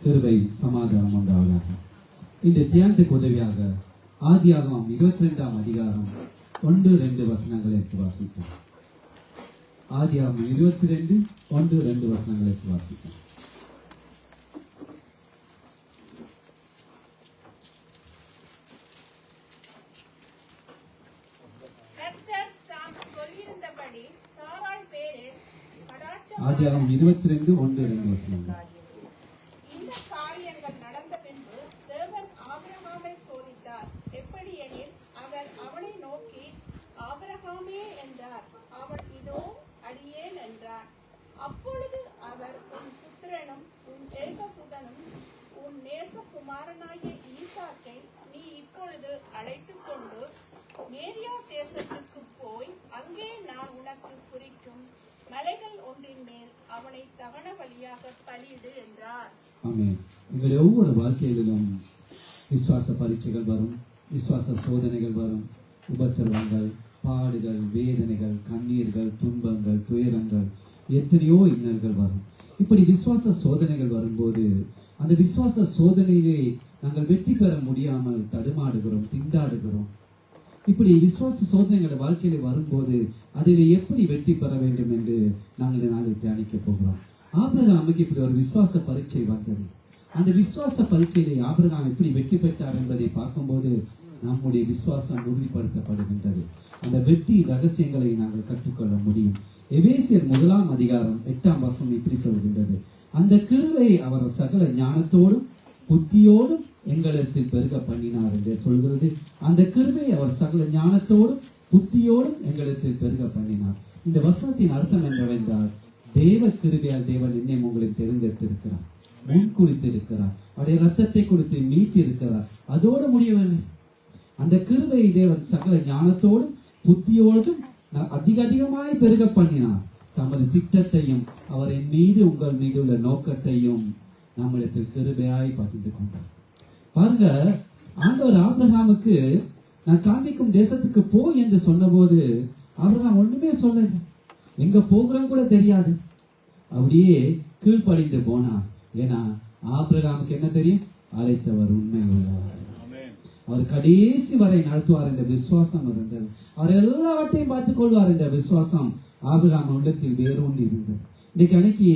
கிருபை சமாதானம் உண்டாவதாக. இந்த தியானத்துக்கு உதவியாக ஆதியாகமம் 22ஆம் அதிகாரம் 1-2 வசனங்களை வாசிப்போம். ஆதியாகமம் 22 1-2 வசனங்களை வாசிப்போம். ஆதியாகமம் 22 1-2 வசனங்கள். இந்த காரியங்கள் நடந்த பின்பு தேவன் ஆபிரகாமை சோதித்தார். எப்படி எனில் அவர் அவனை நோக்கி ஆபிரகாமே என்றார். அவன் இதோ அடியேன் என்றார். அப்பொழுது அவர் உன் புத்திரனும் உன் ஏகசுதனும் உன் நேசகுமாரனாகிய ஈசாக்கை நீ இப்பொழுது அழைத்துக் கொண்டு மேரியா தேசத்துக்கு போய் அங்கே நான் உனக்கு குறிக்கும் மலைகள் ஒன்றின் மேல் அவனை தகன பலியாக பலியிடு என்றார். ஆமென். எங்களுடைய ஒவ்வொரு வாழ்க்கையிலும் விசுவாச பரீட்சைகள் வரும், விசுவாச சோதனைகள் வரும், உபத்திரவங்கள், பாடுகள், வேதனைகள், கண்ணீர்கள், துன்பங்கள், துயரங்கள், எத்தனையோ இன்னல்கள் வரும். இப்படி விசுவாச சோதனைகள் வரும்போது அந்த விசுவாச சோதனையிலே நாங்கள் வெற்றி பெற முடியாமல் தடுமாடுகிறோம், திண்டாடுகிறோம். இப்படி விசுவாச சோதனைகளோட வாழ்க்கையில வரும்போது அதில் எப்படி வெற்றி பெற வேண்டும் என்று நாங்கள் நாளை தியானிக்க போகிறோம். ஆபிரகாமுக்கு இப்படி ஒரு விசுவாச பரீட்சை வந்தது. அந்த விசுவாச பரீட்சையிலே ஆபிரகாம் எப்படி வெற்றி பெற்றார் என்பதை பார்க்கும்போது நம்முடைய விசுவாசம் உறுதிப்படுத்தப்படுகின்றது. அந்த வெற்றி ரகசியங்களை நாங்கள் கற்றுக்கொள்ள முடியும். எபேசியர் 1ஆம் அதிகாரம் 8ஆம் வசனம் இப்படி சொல்கின்றது, அந்த கிருபை அவர் சகல ஞானத்தோடும் புத்தியோடும் எங்களிடத்தில் பெருக பண்ணினார் என்று சொல்கிறது. அந்த கிருபை அவர் சகல ஞானத்தோடும் புத்தியோடும் எங்களிடத்தில் பெருக பண்ணினார். இந்த வசனத்தின் அர்த்தம் என்னவென்றால், தேவ கிருபையால் தேவன் என்னையும் உங்களுக்கு தேர்ந்தெடுத்திருக்கிறார், முன்குறித்திருக்கிறார், அவருடைய ரத்தத்தை கொடுத்து மீட்டு இருக்கிறார். அதோடு முடியவில்லை. அந்த கிருபையை தேவன் சகல ஞானத்தோடும் புத்தியோடும் அதிகமாய் பெருக பண்ணினார். தமது திட்டத்தையும் அவர் என் மீது உங்கள் மீது உள்ள நோக்கத்தையும் நம்மிடத்தில் கிருபையாய் பகிர்ந்து கொண்டார். பாருங்க, ஆண்டவர் ஆபிரகாமுக்கு நான் காண்பிக்கும் தேசத்துக்கு போ என்று சொன்னபோது ஆபிரகாம் ஒண்ணுமே சொல்லல, எங்க போகிறோம் கூட தெரியாது, அப்படியே கீழ்ப்படிந்து போனார். ஏன்னா ஆபிரகாமுக்கு என்ன தெரியும்? அழைத்தவர் உண்மை உள்ளவர், அவர் கடைசி வரை நடத்துவார் என்ற விசுவாசம் இருந்தது. அவர் எல்லாவற்றையும் பார்த்துக் கொள்வார் என்ற விசுவாசம் ஆபிரகாம் உள்ளத்தில் வேரூன்றி இருந்தது. இன்னைக்கு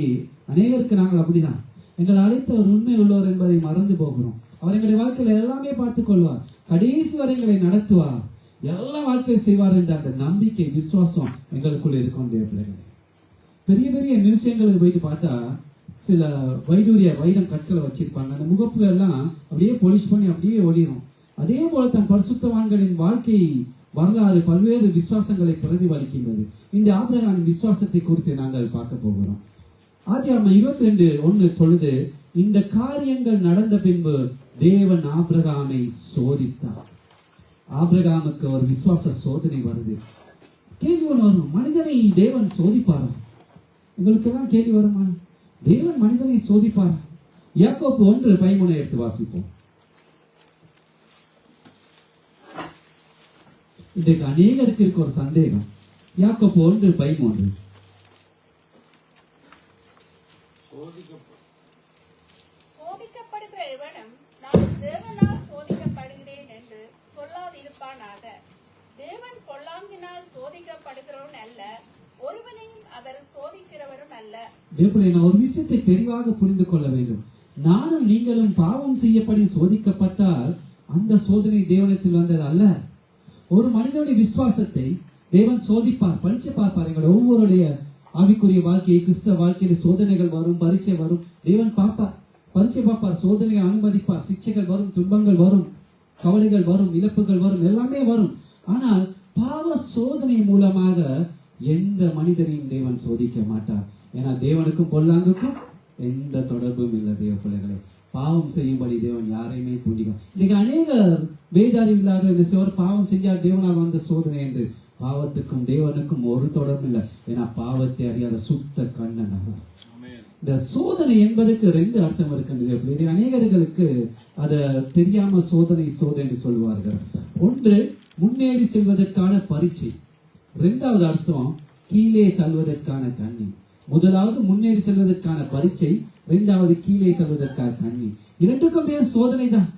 அநேகருக்கு நாங்கள் அப்படிதான், எங்களை அழைத்தவர் உண்மை உள்ளவர் என்பதை மறந்து போகிறோம். அவர் எங்களுடைய வாழ்க்கையில எல்லாமே பார்த்துக் கொள்வார், கடைசி வரை எங்களை நடத்துவார், எல்லா வாழ்க்கையை செய்வார் என்ற அந்த நம்பிக்கை விசுவாசம் எங்களுக்குள்ள இருக்கும். பிள்ளைகளே, பெரிய பெரிய மியூசியங்களுக்கு போயிட்டு பார்த்தா சில வைரம் கற்களை வச்சிருப்பாங்க. அந்த முகப்புகள் எல்லாம் அப்படியே பொலிஷ் பண்ணி அப்படியே ஒளிரும். அதே போல தன் பரிசுத்தவான்களின் வாழ்க்கை வரலாறு பல்வேறு விசுவாசங்களை பிரதிபலிக்கின்றது. இந்த ஆபிரகாமின் விசுவாசத்தை குறித்து நாங்கள் பார்க்க போகிறோம். ஆதியாகமம் 22:1 சொல்லுது, இந்த காரியங்கள் நடந்த பின்பு தேவன் ஆபிரகாமை சோதித்தார். ஆபிரகாமுக்கு ஒரு விசுவாச சோதனை வருது. கேள்வி வரும், மனிதனை தேவன் சோதிப்பாரா? உங்களுக்கு எல்லாம் கேள்வி வருமா? தேவன் மனிதனை சோதிப்பாரா? யாக்கோபு 1:13 எடுத்து வாசிப்போம். இன்றைக்கு அநேகருக்கு இருக்க ஒரு சந்தேகம். யாக்கோபு 1:13, சோதிக்கப்படுகிற எவனும் நான் தேவனால் சோதிக்கப்படுகிறேன் என்று சொல்லாதிருப்பானாக. தேவன் பொல்லாங்கினால் சோதிக்கப்படுகிறவன் அல்ல, ஒருவனையும் அவர் சோதிக்கிறவரும் அல்ல. நான் ஒரு விஷயத்தை தெளிவாக புரிந்து கொள்ள வேண்டும். நானும் நீங்களும் பாவம் செய்யப்படி சோதிக்கப்பட்டால் அந்த சோதனை தேவனத்தில் வந்தது அல்ல. ஒரு மனிதனுடைய விசுவாசத்தை தேவன் சோதிப்பார், பரீட்சை பார்ப்பார். எங்கள் ஒவ்வொருடைய ஆவிக்குரிய வாழ்க்கையை, கிறிஸ்தவ வாழ்க்கையில சோதனைகள் வரும், பரீட்சை வரும், தேவன் பார்ப்பார், பரீட்சை பார்ப்பார், சோதனையை அனுமதிப்பார். சிக்ஷைகள் வரும், துன்பங்கள் வரும், கவலைகள் வரும், இழப்புகள் வரும், எல்லாமே வரும். ஆனால் பாவ சோதனை மூலமாக எந்த மனிதனையும் தேவன் சோதிக்க மாட்டார். ஏன்னா தேவனுக்கும் பொல்லாங்குக்கும் எந்த தொடர்பும் இல்லை. தேவ பிள்ளைகளை, பாவம் செய்யும்படி தேவன் யாரையுமே தூண்டிக்கும். இன்னைக்கு அநேகர் வேதாறிவில்லாத பாவம் செஞ்சால் தேவனால் வந்த சோதனை என்று. பாவத்துக்கும் தேவனுக்கும் ஒரு தொடர்பு இல்லை. ஏன்னா பாவத்தை அறியாத சுத்த கண்ணன் அவர். இந்த சோதனை என்பதற்கு 2 அர்த்தம் இருக்கின்றது. அநேகர்களுக்கு அத தெரியாம சோதனை சோதனை சொல்வார்கள். ஒன்று, முன்னேறி செல்வதற்கான பரீட்சை. 2வது அர்த்தம், கீழே தள்ளுவதற்கான கண்ணி. முதலாவது முன்னேறி செல்வதற்கான பரீட்சை, இரண்டாவது கீழே செல்வதற்கான கண்ணி. இரண்டுக்கும் பேர் சோதனை தான்.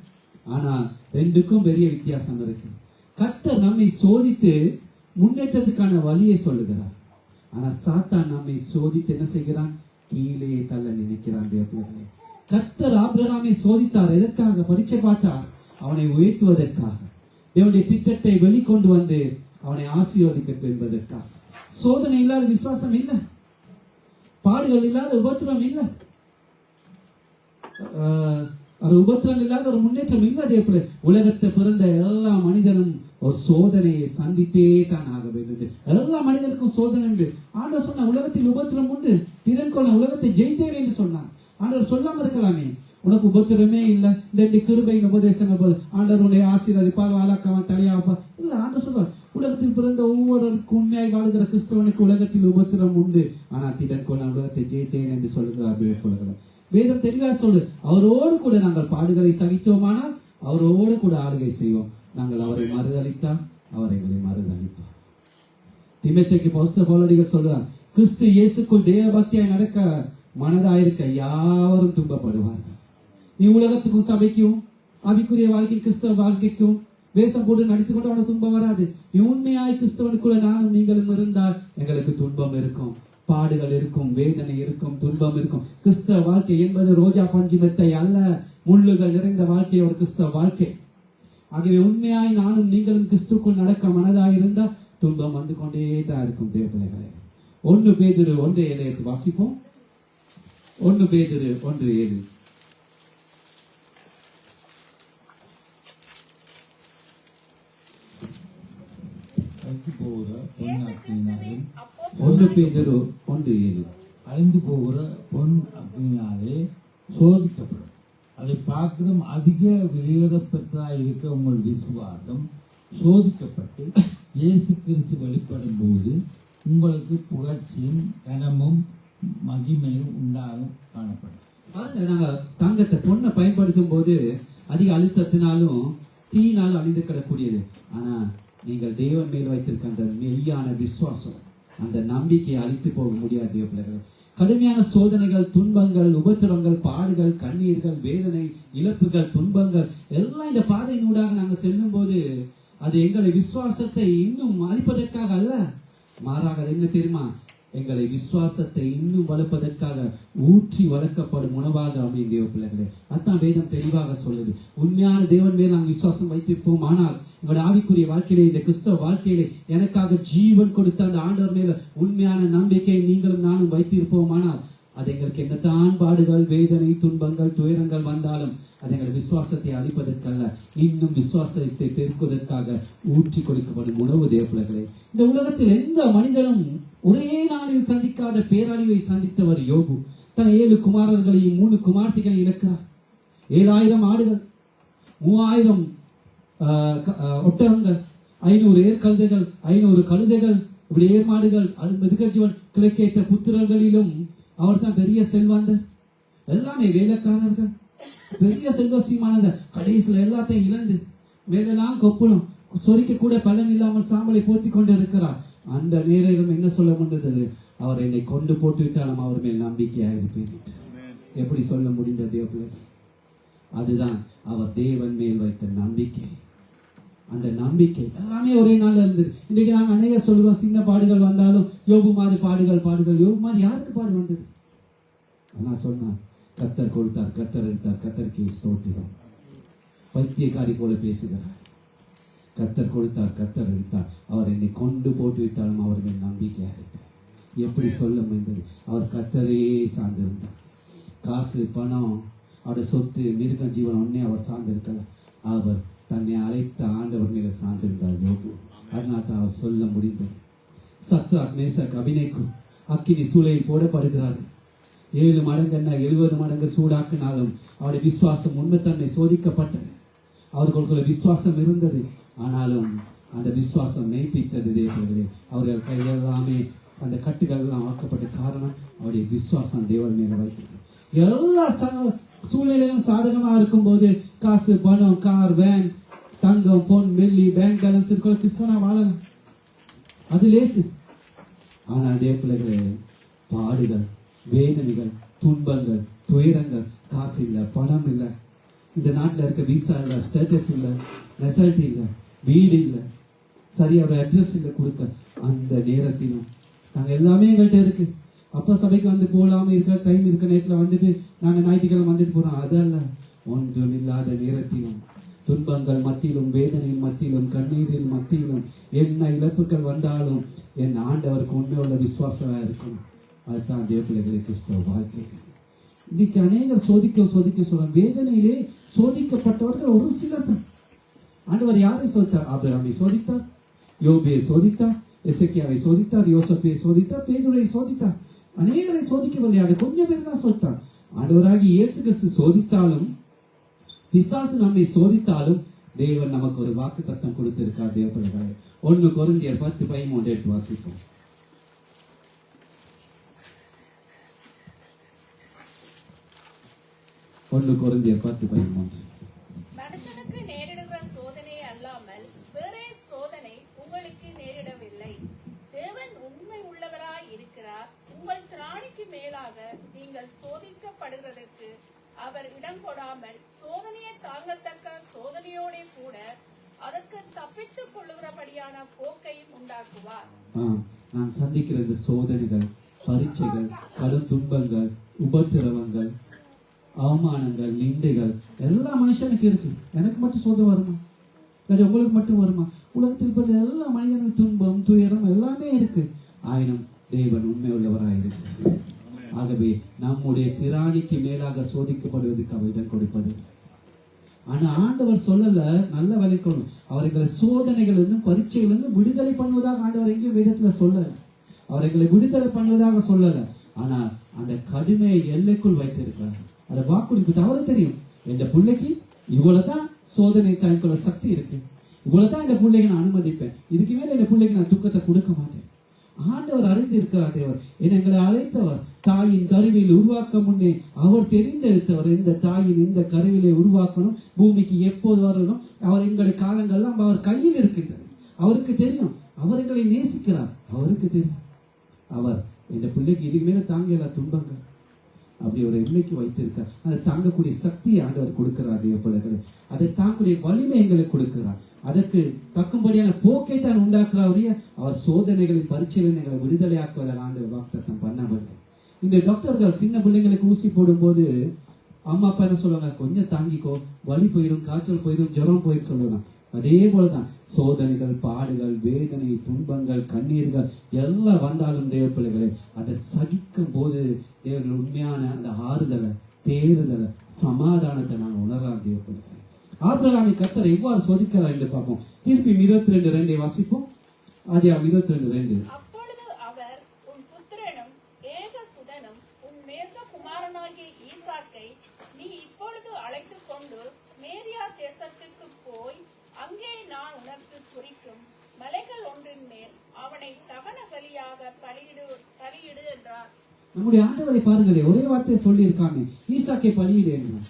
ஆனா ரெண்டுக்கும் பெரிய வித்தியாசம் இருக்கு. கர்த்தர் நம்மை சோதித்து முன்னேற்றத்துக்கான வழியை சொல்லுகிறார். ஆனா சாத்தான் நம்மை சோதித்து என்ன செய்கிறான்? கீழே தள்ள நினைக்கிறான். கர்த்தர் ஆபிரகாமை சோதித்தார். எதற்காக? பரீட்சை பார்த்தார். அவனை உயர்த்துவதற்காக, தேவனுடைய திட்டத்தை வெளிக்கொண்டு வந்து அவனை ஆசீர்வதிக்க என்பதற்காக. சோதனை இல்லாத விசுவாசம் இல்லை, பாடுகள் இல்லாத உபத்திரம் இல்லை, உபத்திரம் இல்லாத ஒரு முன்னேற்றம் இல்லாத. உலகத்தை பிறந்த எல்லா மனிதனும் ஒரு சோதனையை சந்தித்தே தான் ஆக வேண்டும். எல்லா மனிதனுக்கும் சோதனை உண்டு. ஆண்டவர் சொன்ன உலகத்தில் உபத்திரம் உண்டு, திறன் கொள்ள உலகத்தை ஜெயித்தேன் என்று சொன்னான். ஆண்டவர் சொல்லாம இருக்கலாமே, உனக்கு உபத்திரமே இல்லை, இந்த கிருபையின் உபதேசங்கள் போல ஆண்டவர் உன்னை ஆசீர்வதிப்பார், வாழாக்கவன் தலையாப்பா இல்ல. ஆண்டவர் சொல்றார், உலகத்தில் பிறந்த ஒவ்வொருவருக்கும் உண்மையாய் வாழ்கிற கிறிஸ்தவனுக்கு உலகத்தில் உபத்திரம் உண்டு, ஆனா திறன் கொள்ள உலகத்தை ஜெயித்தேன் என்று சொல்லுகிறார். வேதம் தெளிவாக சொல்லு, அவரோடு கூட நாங்கள் பாடுகளை சகித்தோமானால் அவரோடு கூட ஆளுகை செய்வோம். நாங்கள் அவரை மறுதளித்தால் அவர் எங்களை மறுதளிப்பார். தீமோத்தேயுக்கு பவுலடிகள் சொல்றார், கிறிஸ்து இயேசுக்குள் தேவ பக்தியாய் நடக்க மனதாயிருக்க யாவரும் துன்பப்படுவார்கள். நீ உலகத்துக்கும் சபைக்கும் ஆவிக்குரிய வாழ்க்கை கிறிஸ்தவ வாழ்க்கைக்கும் வேஷம் போட்டு நடித்து கொண்டு அவனுக்கு துன்பம் வராது. நீ உண்மையாய் கிறிஸ்தவனுக்குள்ள நானும் நீங்களும் இருந்தால் எங்களுக்கு துன்பம் இருக்கும், பாடுகள் இருக்கும், வேதனை இருக்கும், துன்பம் இருக்கும். கிறிஸ்தவ வாழ்க்கை என்பது ரோஜா பஞ்சு மெத்தை அல்ல, முள்ளுகள் நிறைந்த வாழ்க்கை ஒரு கிறிஸ்தவ வாழ்க்கை. ஆகவே உண்மையாய் நானும் நீங்களும் கிறிஸ்துக்குள் நடக்க மனதாய் இருந்தால் துன்பம் வந்து கொண்டே தான் இருக்கும். தேவபிள்ளைகளே, 1 பேதுரு 1:7 வாசிப்போம். 1 பேதுரு 1:7. அழிந்து போகிற பொன் அக்னியாலே சோதிக்கப்படும். அதை பார்க்கிறோம். அதிக விலையேறப்பெற்றதாக இருக்க உங்கள் விசுவாசம் சோதிக்கப்பட்டு இயேசு கிறிஸ்து வெளிப்படும் போது உங்களுக்கு புகழ்ச்சியும் கனமும் மகிமையும் உண்டாகும் காணப்படும். நாங்க தங்கத்தை பொண்ணை பயன்படுத்தும் போது அதிக அழுத்தத்தினாலும் தீயினாலும் அழிந்து கிடக்கூடியது. ஆனா நீங்கள் தேவன் மேல் வைத்திருக்க அந்த மெய்யான விசுவாசம், அந்த நம்பிக்கையை அழித்து போக முடியாது. பிள்ளைகள், கடுமையான சோதனைகள், துன்பங்கள், உபத்திரங்கள், பாடுகள், கண்ணீர்கள், வேதனை, இழப்புகள், துன்பங்கள் எல்லாம் இந்த பாதையினூடாக நாங்கள் செல்லும் போது அது எங்களை விசுவாசத்தை இன்னும் அழிப்பதற்காக அல்ல, மாறாக என்ன தெரியுமா? எங்களை விசுவாசத்தை இன்னும் வளர்ப்பதற்காக ஊற்றி வளர்க்கப்படும் உணவாக அமையும். தேவ பிள்ளைகளே, அதான் வேதம் தெளிவாக சொல்லுது. உண்மையான தேவன் மேல் நாங்கள் விசுவாசம் வைத்திருப்போம் ஆனால் எங்களோட ஆவிக்குரிய வாழ்க்கையிலே, இந்த கிறிஸ்தவ வாழ்க்கையிலே எனக்காக ஜீவன் கொடுத்த அந்த ஆண்டவர் மேல உண்மையான நம்பிக்கை நீங்களும் நானும் வைத்திருப்போம் ஆனால் அது எங்களுக்கு என்னத்தான் பாடுகள், வேதனை, துன்பங்கள், துயரங்கள் வந்தாலும் அது எங்கள் விசுவாசத்தை அளிப்பதற்கல்ல, இன்னும் விசுவாசத்தை பெருக்குவதற்காக ஊற்றி கொடுக்கப்படும் உணவு. தேவ பிள்ளைகளே, இந்த உலகத்தில் எந்த மனிதனும் ஒரே நாளில் சந்திக்காத பேரழிவை சந்தித்தவர் யோபு. தன் 7 குமாரர்களையும் 3 குமார்த்திகளை இழக்கிறார். 7000 ஆடுகள், 3000 ஒட்டகங்கள், 500 ஏர்கழுதைகள், 500 கழுதைகள், இப்படி ஏர்மாடுகள், மிருகஜீவன் கிழக்கேற்ற புத்திரர்களிலும் அவர் தான் பெரிய செல்வந்தர். எல்லாமே வேலைக்காரர்கள், பெரிய செல்வசியமானத. கடைசியில் எல்லாத்தையும் இழந்து மேலெல்லாம் கொப்பளம் சொரிக்க கூட பலன் இல்லாமல் சாம்பலை போர்த்தி கொண்டு இருக்கிறார். அந்த நேரம் என்ன சொல்ல முடிந்தது? அவர் என்னை கொண்டு போட்டு விட்டாலும் அவர் மேல் நம்பிக்கையாக இருப்பேன். எப்படி சொல்ல முடிந்தது? அதுதான் அவர் தேவன் மேல் வைத்த நம்பிக்கை. அந்த நம்பிக்கை எல்லாமே ஒரே நாள் இருந்தது. இன்றைக்கு நாங்கள் அநேக சொல்லுவோம், சின்ன பாடுகள் வந்தாலும் யோபு மாதிரி பாடுகள். யோபு மாதிரி யாருக்கு பாடு வந்தது? நான் சொன்னேன், கர்த்தர் கொடுத்தார், கர்த்தர் எடுத்தார், கர்த்தருக்கு ஸ்தோத்திரம். பைத்தியக்காரி போல பேசுகிறார். கர்த்தர் கொடுத்தார், கர்த்தர் எடுத்தார், அவர் என்னை கொண்டு போட்டு விட்டாலும் அவர் மேல் நம்பிக்கையாக இருப்பார். எப்படி சொல்ல முடிந்தது? அவர் கர்த்தரே சார்ந்திருந்தார். காசு, பணம், அவருடைய சொத்து, மிருக ஜீவன் ஒன்னே அவர் சார்ந்திருக்கல. அவர் தன்னை அழைத்த ஆண்டவர் மேல சார்ந்திருந்தார் யோபு. அதனால தான் அவர் சொல்ல முடிந்தது. சத்ராக், மேசக், அபிநேக்கும் அக்கினி சூளையில் போடப்படுகிறார்கள். 7 மடங்கு என்ன 70 மடங்கு சூடாக்கினாலும் அவருடைய விசுவாசம் உண்மைத்தன்மை சோதிக்கப்பட்டது. அவர்களுக்குள்ள விசுவாசம் இருந்தது. ஆனாலும் அந்த விசுவாசம் மெய்ப்பித்தது. தேவர்களே, அவர்கள் கைகள் எல்லாமே அந்த கட்டுகள் எல்லாம் ஆக்கப்பட்ட காரணம் அவருடைய விசுவாசம் தேவன் மேல வைத்தது. எல்லா சூழ்நிலையும் சாதகமா இருக்கும் போது காசு, பணம், கார், வேன், தங்கம், பொன், வெள்ளி, பேங்க் பேலன்ஸ் இருக்க கிறிஸ்தவனா வாழலாம், அது லேசு. ஆனால் தேவ பிள்ளைகளே, பாடுகள், வேதனைகள், துன்பங்கள், துயரங்கள், காசு இல்லை, பணம் இல்லை, இந்த நாட்டில் இருக்க விசா இல்லை, ஸ்டேட்டஸ் இல்லை, நெசல்ட்டி இல்லை, வீடு இல்லை, சரியா ஒரு அட்ரஸ் இல்லை கொடுக்க. அந்த நேரத்திலும் நாங்கள் எல்லாமே எங்கள்கிட்ட இருக்கு. அப்பா சபைக்கு வந்து போகலாம இருக்க டைம் இருக்க நேரத்தில் வந்துட்டு நாங்கள் ஞாயிற்றுக்கிழமை வந்துட்டு போறோம். அதல்ல, ஒன்றும் இல்லாத நேரத்திலும், துன்பங்கள் மத்தியிலும், வேதனையின் மத்தியிலும், கண்ணீரின் மத்தியிலும், என்ன இழப்புகள் வந்தாலும் என் ஆண்டவருக்கு உண்மையுள்ள விசுவாசமாக இருக்கும். அதுதான் தேவ பிள்ளைகளை கிறிஸ்தவ வாழ்க்கை. இன்னைக்கு அநேகர் சோதிக்க சொல்ல, வேதனையிலே சோதிக்கப்பட்டவர்கள் ஒரு சிலர். ஆண்டவர் யாரை சோதித்தார்? ஆபிரகாமை சோதித்தார், யோபையை சோதித்தார், எசேக்கியாவை சோதித்தார், யோசேப்பை சோதித்தார், பேதுருவை சோதித்தார். அநேகரை சோதிக்கவில்லை, கொஞ்சம் பேர் தான் சோதித்தார். ஆண்டவராகி இயேசு கிறிஸ்து சோதித்தாலும், பிசாசு நம்மை சோதித்தாலும் தேவன் நமக்கு ஒரு வாக்கு தத்தம் கொடுத்திருக்கார். தேவ பிள்ளைகளே, 1 கொரிந்தியர் 10:13 எடுத்து வாசிப்போம். 1 கொரிந்தியர் 10:13. மனுஷனுக்கு நேரிடுகிற சோதனை அல்லாமல் வேறே சோதனை உங்களுக்கு நேரிடவில்லை. தேவன் உண்மை உள்ளவராய் இருக்கிறார். உங்கள் திராணிக்கு மேலாக நீங்கள் சோதிக்கப்படுகிறதற்கு அவர் இடம் கொடாமல் சோதனையை தாங்கத்தக்க சோதனையோட கூட அதற்கு தப்பித்துக் கொள்ளுகிறபடியான போக்கையும் உண்டாக்குவார். நான் சந்திக்கிற இந்த சோதனைகள், பரீட்சைகள், கடும் துன்பங்கள், உபத்திரவங்கள், அவமானங்கள், நிந்தைகள் எல்லா மனுஷனுக்கு இருக்கு. எனக்கு மட்டும் சோதனை வருமா? இல்லை உங்களுக்கு மட்டும் வருமா? உலகத்தில் இருப்பது எல்லா மனிதனுக்கு துன்பம், துயரம் எல்லாமே இருக்கு. ஆயினும் தேவன் உண்மை உள்ளவராயிருக்கு. ஆகவே நம்முடைய திராணிக்கு மேலாக சோதிக்கப்படுவதற்கு அவர் இடம் கொடுப்பது. ஆனா ஆண்டவர் சொல்லல, நல்ல விளைக்கணும், அவர்களை சோதனைகள் இருந்து, பரீட்சைகள் இருந்து விடுதலை பண்ணுவதாக ஆண்டவர் எங்கேயும் வேதத்துல சொல்லல. அவர்களை விடுதலை பண்ணுவதாக சொல்லல. ஆனால் அந்த கடுமையை எல்லைக்குள் வைத்திருக்கிறார். அதை வாக்குறுதி அவருக்கு தெரியும், எந்த பிள்ளைக்கு இவ்வளவுதான் சோதனை தாய்க்குள்ள சக்தி இருக்கு, இவ்வளவுதான் இந்த பிள்ளைக்கு நான் அனுமதிப்பேன், இதுக்கு மேல இந்த பிள்ளைக்கு நான் துக்கத்தை கொடுக்க மாட்டேன். ஆண்டவர் அறிந்து இருக்கிறார். தேவர் எங்களை அழைத்தவர், தாயின் கருவியில் உருவாக்க முன்னே அவர் தெரிந்தெடுத்தவர். இந்த தாயின் இந்த கருவிலை உருவாக்கணும், பூமிக்கு எப்போது வரணும், அவர் எங்களுடைய காலங்கள்லாம் அவர் கையில் இருக்கின்றது. அவருக்கு தெரியும், அவர் எங்களை நேசிக்கிறார். அவருக்கு தெரியும், அவர் இந்த பிள்ளைக்கு இதுக்கு மேல தாங்கல துன்பங்கள் அப்படி ஒரு எல்லைக்கு வைத்திருக்கார். அதை தாங்கக்கூடிய சக்தியை ஆண்டவர் கொடுக்கிறார். தேவப்பிள்ளைகளை அதை தாங்கக்கூடிய வலிமை எங்களுக்கு கொடுக்கிறார். அதற்கு தக்கும்படியான போக்கை தான் உண்டாக்குறாரு. அவர் சோதனைகளின் பரீட்சைகளை எங்களை விடுதலையாக்குவதால் ஆண்டவர் வாக்குத்தத்தம் பண்ணவில்லை. இந்த டாக்டர்கள் சின்ன பிள்ளைங்களுக்கு ஊசி போடும்போது அம்மா அப்பா என்ன சொல்லுவாங்க? கொஞ்சம் தாங்கிக்கோ, வலி போயிடும், காய்ச்சல் போயிடும், ஜுரம் போயிடும் சொல்லுவாங்க. அதே போலதான் சோதனைகள், பாடுகள், வேதனை, துன்பங்கள், கண்ணீர்கள் எல்லாம் வந்தாலும் தேவ பிள்ளைகளை அதை சகிக்கும் போது தேவர்கள் உண்மையான அந்த ஆறுதலை, தேறுதலை, சமாதானத்தை நாங்கள் உணரலாம். தேவ பிள்ளைகளை ஆபிரகாமை கர்த்தர் எவ்வாறு சோதிக்கிறார் என்று பார்ப்போம். திருப்பி 22:2 வாசிப்போம். ஆதியாகமம் 22:2. அப்பொழுது அவர், உன் புத்திரனும் ஏக சுதனும் உன் நேசகுமாரனாகிய ஈசாக்கை நீ இப்பொழுது அழைத்துக் கொண்டு மேரியா தேசத்துக்கு போய் அங்கே நான் உனக்கு குறிக்கும் மலைகள் ஒன்றின் மேல் அவனை தகன பலியாக பலியிடு என்றார். நம்முடைய ஆண்டவரை பாருங்களே, ஒரே வார்த்தையை சொல்லி இருக்காங்க, ஈசாக்கை பலியிடு என்றார்.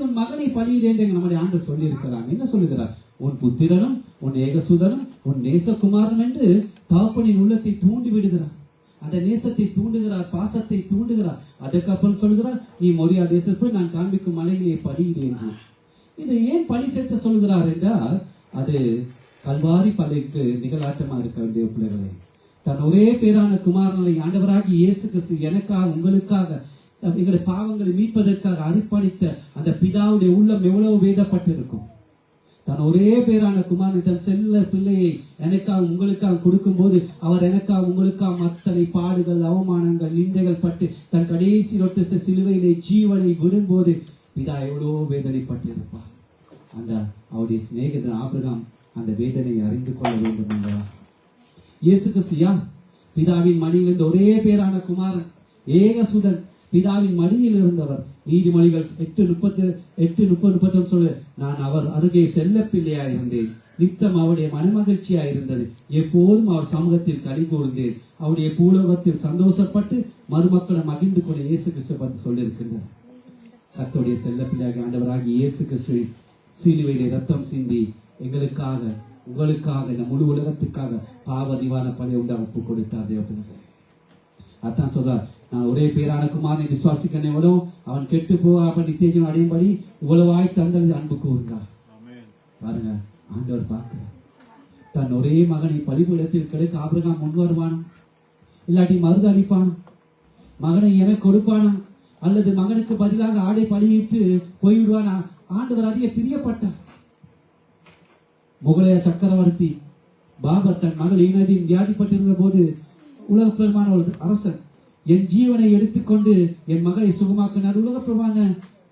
உன் மகனை பலியிடு என்று நம்முடைய ஆண்டவர் சொல்லி இருக்கிறாங்க. என்ன சொல்லுகிறார்? உன் புத்திரனும் உன் ஏகசுதனும் உன் நேசகுமாரனும் என்று தகப்பனின் உள்ளத்தை தூண்டி விடுகிறார். அந்த நேசத்தை தூண்டுகிறார், பாசத்தை தூண்டுகிறார். அதுக்கப்புறம் சொல்கிறார், நீ மோரியா தேசத்தில் நான் காண்பிக்கும் மலையிலே பலியிடு என்றார். இது ஏன் பழி சேர்த்து சொல்கிறார் என்றால், அது கல்வாரி பலிக்கு நிகழாட்டமா இருக்க வேண்டிய பிள்ளைகளை, தன் ஒரே பேரான குமாரனை ஆண்டவராகி இயேசு கிறிஸ்து எனக்காக, உங்களுக்காக, எங்களுடைய பாவங்களை மீட்பதற்காக அர்ப்பணித்த அந்த பிதாவுடைய உள்ளம் எவ்வளவு வேதப்பட்டிருக்கும். தன் ஒரே பேரான குமாரனை, தன் செல்ல பிள்ளையை எனக்காக உங்களுக்காக கொடுக்கும் போது, அவர் எனக்காக உங்களுக்காக அத்தனை பாடுகள், அவமானங்கள், நிந்தைகள் பட்டு தன் கடைசி ரொட்ட சிலுவையிலே ஜீவனை விடும்போது பிதா எவ்வளோ வேதனைப்பட்டிருப்பார். அந்த அவருடைய சிநேகிதன் ஆபிரகாம் அந்த வேதனையை அறிந்து கொள்ள வேண்டும் என்றார். இயேசு கிறிஸ்து பிதாவின் மடியிலிருந்து ஒரே பேரான குமாரன், ஏகசுதன், பிதாவின் மடியில் இருந்தவர். நீதிமொழிகள் 8:30 சொல்லு, நான் அவர் அருகே செல்ல பிள்ளையா இருந்தேன், நித்தம் அவருடைய மனமகிழ்ச்சியா இருந்தது, எப்போதும் அவர் சமூகத்தில் களி கூர்ந்தேன், அவருடைய பூலோகத்தில் சந்தோஷப்பட்டு மருமக்களை மகிழ்ந்து கொண்டு இயேசு கிறிஸ்து பற்றி சொல்லியிருக்கின்றார். கர்த்தருடைய செல்ல பிள்ளையாக ஆண்டவராகி இயேசு கிறிஸ்து சிலுவையிலே ரத்தம் சிந்தி எங்களுக்காக, உங்களுக்காக, இந்த முழு உலகத்துக்காக பாவ நிவாரண பலியை ஒப்பு கொடுத்தார். அதான் சொல்றார், நான் ஒரே பேரான குமாரனை விசுவாசிக்கிறனை விடும் அவன் கெட்டு போவாப்ப நித்தியம் அடையும்படி இவ்வளவாய் தந்தது அன்பு கூறுகிறார். பாருங்க, ஆண்டவர் பார்க்கிறார். தன் ஒரே மகனை பலிபீடத்தில் கிடைக்க ஆபிரகாம் முன் வருவானா, இல்லாட்டி மறுதளிப்பானா, மகனை எனக்கு கொடுப்பானா, அல்லது மகனுக்கு பதிலாக ஆடை பலியிட்டு போய்விடுவானா? ஆண்டவர் அறிய பிரியப்பட்டார். முகலாய சக்கரவர்த்தி பாபர் தன் மகள் ஈனதின் வியாதிப்பட்டிருந்த போது உலக பெருமான ஒரு அரசன் என் ஜீவனை எடுத்துக்கொண்டு என் மகளை சுகமாக்கினார். உலக பெருமான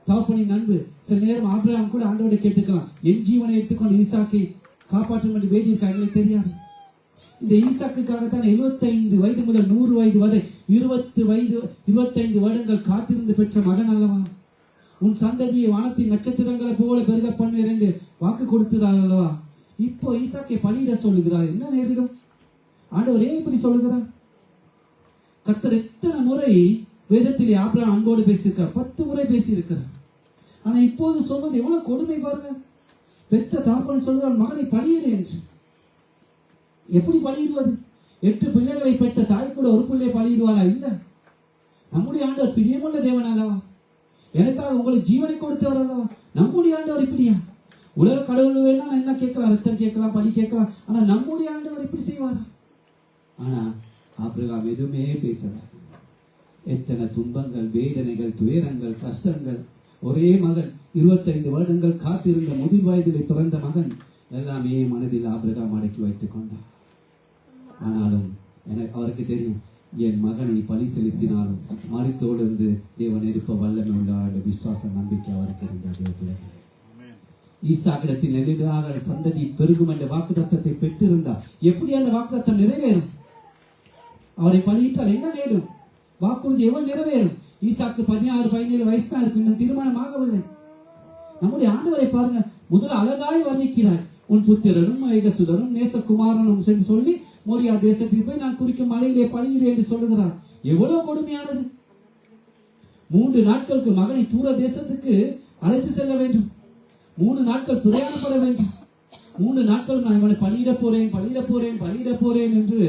தகப்பனின் அன்பு. சில நேரம் ஆபிரகாம் கூட ஆண்டவரை கேட்டுக்கலாம், என் ஜீவனை எடுத்துக்கொண்டு ஈசாக்கை காப்பாற்றும் என்று வேண்டியிருக்காங்க. எங்களுக்கு தெரியாது. இந்த ஈசாக்குக்காகத்தான் 75 வயது முதல் 100 வயது வரை 25 வருடங்கள் காத்திருந்து பெற்ற மகன் அல்லவா? உன் சந்ததியை வானத்தின் நட்சத்திரங்களை போல பெருக பண்ணுவேன் என்று வாக்கு கொடுத்தார் அல்லவா? இப்போ ஈசாக்கை பலியிட சொல்லுகிறார். என்ன நேரிடும்? ஆண்டவர் ஏன் இப்படி சொல்லுகிறார்? கர்த்தர் எத்தனை முறை வேதத்திலே ஆபிரகாம் அன்போடு பேசியிருக்கார்? 10 முறை பேசியிருக்கிறார். ஆனா இப்போது சொல்வது எவ்வளவு கொடுமை பாருங்க. பெத்த தாப்பன் சொல்லுகிறார், மகனை பலியிடு என்று. எப்படி பலியிடுவது? 8 பிள்ளைகளை பெற்ற தாய் கூட ஒரு பிள்ளை பலியிடுவாளா? இல்ல. நம்முடைய ஆண்டவர் பிரியமுள்ள தேவன் அல்லவா? எனக்காக உங்களுக்கு ஜீவனை கொடுத்தவர் அல்லவா? நம்முடைய ஆண்டவர் இப்படியா? உலக கடவுள் வேணா என்ன கேட்கலாம், ரத்தம் கேட்கலாம், பலி கேட்கலாம். ஆனா நம்முடைய ஆண்டவர் இப்படி செய்வாரா? ஆனா ஆபிரகாம் எதுவுமே பேசல. எத்தனை துன்பங்கள், வேதனைகள், துயரங்கள், கஷ்டங்கள். ஒரே மகன், 25 வருடங்கள் காத்திருந்த முதிர் வயதிலே பிறந்த மகன், எல்லாமே மனதில் ஆபிரகாம் அடக்கி வைத்துக் கொண்டார். ஆனாலும் எனக்கு அவருக்கு தெரியும், என் மகனை பலி செலுத்தினாலும் மரித்தோடு இருந்து தேவன் எழுப்ப வல்லமை உள்ள விசுவாச நம்பிக்கை அவருக்கு இருந்தது. ஈசாக்கிடத்தில் நெடுநாக சந்ததி பெருகும் என்ற வாக்குத்தத்தத்தை பெற்றிருந்தார். எப்படி அந்த வாக்குத்தத்தம் நிறைவேறும்? அவரை பலியிட்டால் என்ன நேரும்? வாக்குறுதி எவ்வளவு நிறைவேறும்? ஈசாக்கு 16, 17 வயசு தான் இருக்கு, இன்னும் திருமணம் ஆகவில்லை. நம்முடைய ஆண்டவரை பாருங்க, முதல் அழகாய் வர்ணிக்கிறார். உன் புத்திரனும் ஏகசுதனும் நேசகுமாரனும் என்று சொல்லி மோரியா தேசத்தில் போய் நான் குறிக்கும் மலையிலே பலியிடு என்று சொல்லுகிறார். எவ்வளவு கொடுமையானது! 3 நாட்களுக்கு மகனை தூர தேசத்துக்கு அழைத்து செல்ல வேண்டும். 3 நாட்கள் பிரயாணப்பட வேண்டும். 3 நாட்கள் நான் இவனை பலியிட போறேன் என்று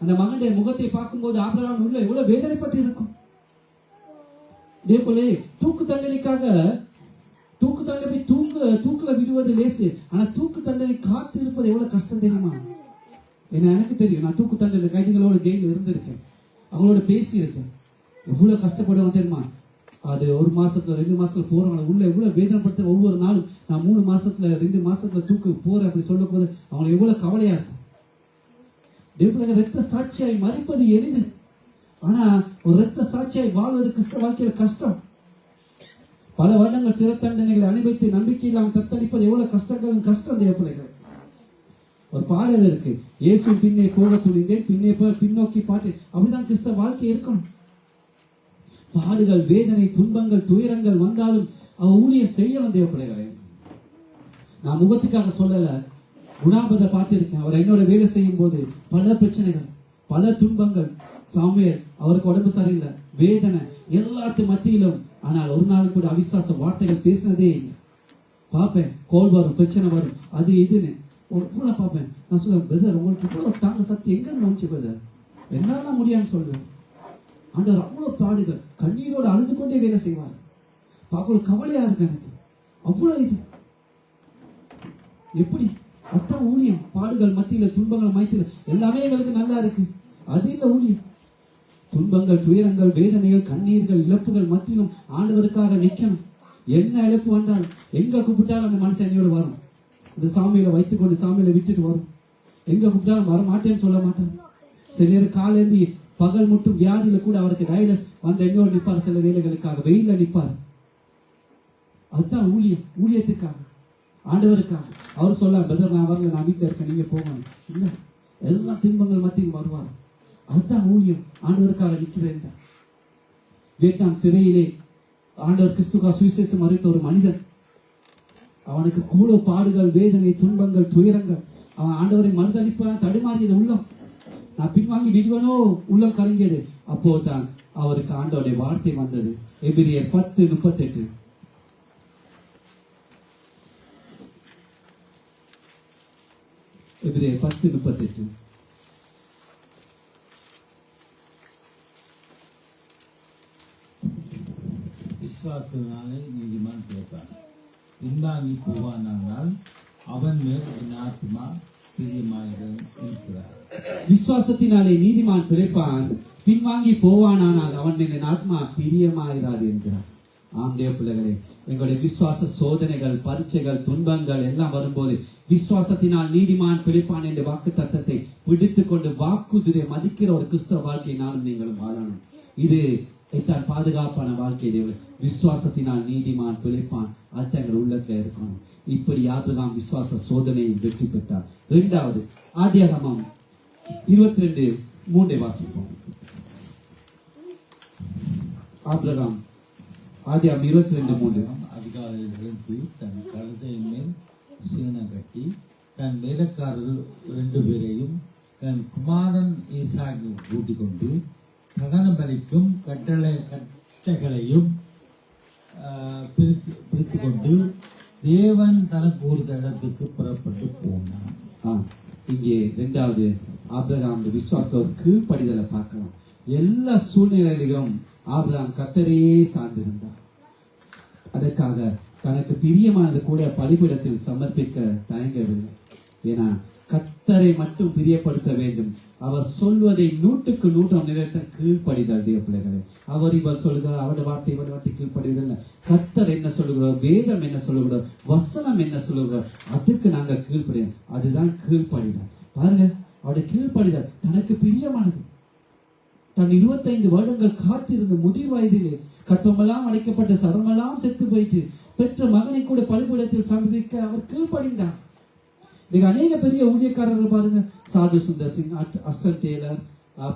அந்த மகனுடைய முகத்தை பார்க்கும்போது ஆபிரகாம் உள்ள எவ்வளவு வேதனைப்பட்டு இருக்கும். இதே போல தூக்கு தண்டனைக்காக தூக்குல விடுவது லேசு. ஆனா தூக்கு தண்டனை காத்து இருப்பது எவ்வளவு கஷ்டம் தெரியுமா? எனக்கு தெரியும். நான் தூக்கு தண்டனை கைதிகளோட ஜெயில இருந்திருக்கேன், அவங்களோட பேசி இருக்கேன். எவ்வளவு கஷ்டப்படுவோம் தெரியுமா? அது 1 மாசத்துல 2 மாசத்துல போறவங்க உள்ள எவ்வளவு வேதனைப்பட்டு ஒவ்வொரு நாளும் நான் 3 மாசத்துல 2 மாசத்துல தூக்கு போறேன் அப்படி சொல்லும் போது அவங்க எவ்வளவு கவலையா இருக்கும். தேவனுடைய ரத்த சாட்சியாய் மறிப்பது எளிது. ஆனா ஒரு ரத்த சாட்சியாய் வாழ்வது கிறிஸ்தவ வாழ்க்கையில கஷ்டம். பல வருடங்கள் சிறை தண்டனைகளை அனுபவித்து நம்பிக்கையில் தத்தளிப்பது எவ்வளவு கஷ்டம் தேவப்பிள்ளைகள். ஒரு பாடல் இருக்கு, இயேசு பின்னே போக துணிந்தேன், பின்னோக்கி பாட்டு. அப்படிதான் கிறிஸ்தவ வாழ்க்கை இருக்கணும். பாடுகள், வேதனை, துன்பங்கள், துயரங்கள் வந்தாலும் அவ ஊழிய செய்யணும் தேவப்பிள்ளைகளை. நான் முகத்துக்காக சொல்லல, குணாபதை பார்த்திருக்கேன். அவர் என்னோட வேலை செய்யும் போது பல பிரச்சனைகள், பல துன்பங்கள். சாமுவேல் அவருக்கு உடம்பு சரியில்லை, வேதனை, எல்லாத்து மத்தியிலும். ஆனால் ஒரு நாள் கூட அவிசுவாச வார்த்தைகள் பேசினதே இல்லை. பார்ப்பேன், கோல் வரும், பிரச்சனை வரும், அது இதுன்னு பார்ப்பேன். நான் சொல்லுவேன், பிரதர் உங்களுக்கு இவ்வளவு தாங்க சக்தி எங்க வந்துச்சு பிரதர்? என்னால முடியான்னு சொல்லுவேன். ஆண்டவர் அவ்வளவு பாடுகள், கண்ணீரோடு அழுது கொண்டே வேலை செய்வார். பார்க்க கவலையா இருக்கு எனக்கு. அவ்வளவு இது எப்படி? அத்தான் ஊழியம். பாடுகள் மத்தியில, துன்பங்கள் மத்தியில எல்லாமே எங்களுக்கு நல்லா இருக்கு. அது இல்ல ஊழியம். துன்பங்கள், துயரங்கள், வேதனைகள், கண்ணீர்கள், இழப்புகள் மத்தியிலும் ஆண்டவருக்காக நிக்கணும். என்ன இழப்பு வந்தாலும், எங்க கூப்பிட்டாலும் அந்த மனுஷன் என்னோட வரும். அந்த சாமியில வைத்துக்கொண்டு சாமியில விட்டுட்டு வரும். எங்க கூப்பிட்டாலும் வர மாட்டேன்னு சொல்ல மாட்டான். சில நேரம் காலேந்தி பகல் மட்டும் வியாதியில கூட அவருக்கு டயலஸ் வந்து என்னோட நிற்பார். சில வேலைகளுக்காக வெயில நிற்பார். அதுதான் ஊழியம். ஊழியத்துக்காக, ஆண்டவருக்காக. அவர் சொல்ல, பிரதர் நான் வரல, நான் வீட்டுல இருக்கேன், நீங்க போங்க. இல்ல, எல்லா துன்பங்கள் மத்தியும் வருவார். அதுதான் ஊழியம். ஆண்டவருக்காக நிற்கிறேன். வியட்நாம் சிறையிலே ஆண்டவர் கிறிஸ்துவ சுவிசேஷம் அறிவித்த ஒரு மனிதன், அவனுக்கு அவ்வளவு பாடுகள், வேதனை, துன்பங்கள், துயரங்கள். அவன் ஆண்டவரை மறுதளிப்பான், தடுமாறியது உள்ளம். நான் பின்வாங்கி விடுவனோ உள்ளம் கலங்கியது. அப்போதான் அவருக்கு ஆண்டவருடைய வார்த்தை வந்தது. எபிரியர் 10:38. எபிரியர் 10:38. விசுவாசத்தினாலே நீதிமான் பிழைப்பான். பின்வாங்கி போவானால் அவன் மேல் என் ஆத்மா பிரியமாயிருக்கிறார். விசுவாசத்தினாலே நீதிமான் பிழைப்பான், பின்வாங்கி போவானானால் அவன் மேல் என் ஆத்மா பிரியமாயிராது என்கிறார். ஆம்டைய பிள்ளைகளே, எங்களுடைய விசுவாச சோதனைகள், பரீட்சைகள், துன்பங்கள் எல்லாம் வரும்போது விசுவாசத்தினால் நீதிமான் பிழைப்பான் என்ற வாக்கு தத்தத்தை பிடித்துக் கொண்டு வாக்குறுதியை மதிக்கிற ஒரு கிறிஸ்தவ வாழ்க்கையை நானும் நீங்களும் வாழணும். இது தான் பாதுகாப்பான வாழ்க்கை. தேவன் விசுவாசத்தினால் நீதிமான் பிழைப்பான், அது எங்கள் உள்ளத்துல இருக்கணும். இப்படி ஆபிரகாம் விசுவாச சோதனையை வெற்றி பெற்றார். இரண்டாவது, ஆதியாகமம் 22:3 வாசிப்போம். ஆபிரகாம் ஆதியாகமம் 22:3. அதிகாலையில் இருந்து தன் கழுதையின் மேல் சீனம் கட்டி தன் வேலைக்காரர்கள் 2 பேரையும் தன் குமாரன் ஈசாக்கு கூட்டிக் கொண்டு தகன பலிக்கும் கட்டைகளையும் பிரித்து கொண்டு தேவன் தனக்கு ஒரு இடத்துக்கு புறப்பட்டு போனான். இங்கே இரண்டாவது ஆபிரகாம் விசுவாச ஒரு கீழ்ப்படிதலை பார்க்கலாம். எல்லா சூழ்நிலையிலும் ஆபிரகாம் கர்த்தரையே சார்ந்திருந்தார். அதற்காக தனக்கு பிரியமானது கூட பலிபீடத்தில் சமர்ப்பிக்க தயங்கவில்லை. ஏன்னா கர்த்தரை மட்டும் பிரியப்படுத்த வேண்டும். அவர் சொல்வதை 100% நிறைவேற்ற கீழ்ப்படிதல். தேவ பிள்ளைகளே, அவர் இவர் சொல்லுகிறார், அவருடைய வார்த்தை இவர் வார்த்தை கீழ்ப்படிதல். கர்த்தர் என்ன சொல்லுகிறார், வேதம் என்ன சொல்லுகிறார், வசனம் என்ன சொல்லுகிறார், அதுக்கு நாங்க கீழ்ப்படிதல். அதுதான் கீழ்ப்படிதல். பாருங்க, அவருடைய கீழ்ப்படிதல் தனக்கு பிரியமானது. தன் 25 வருடங்கள் காத்திருந்த முதிர் வயதிலே கற்பமெல்லாம் அடைக்கப்பட்ட சரமெல்லாம் செத்து போயிட்டு பெற்ற மகனை கூட பலிபீடத்தில் சமர்ப்பிக்க அவர் கீழ்ப்படிந்தார். நீங்க அநேக பெரிய ஊழியக்காரர்கள் பாருங்க, சாது சுந்தர் சிங், அஸ்டன் டேலர்,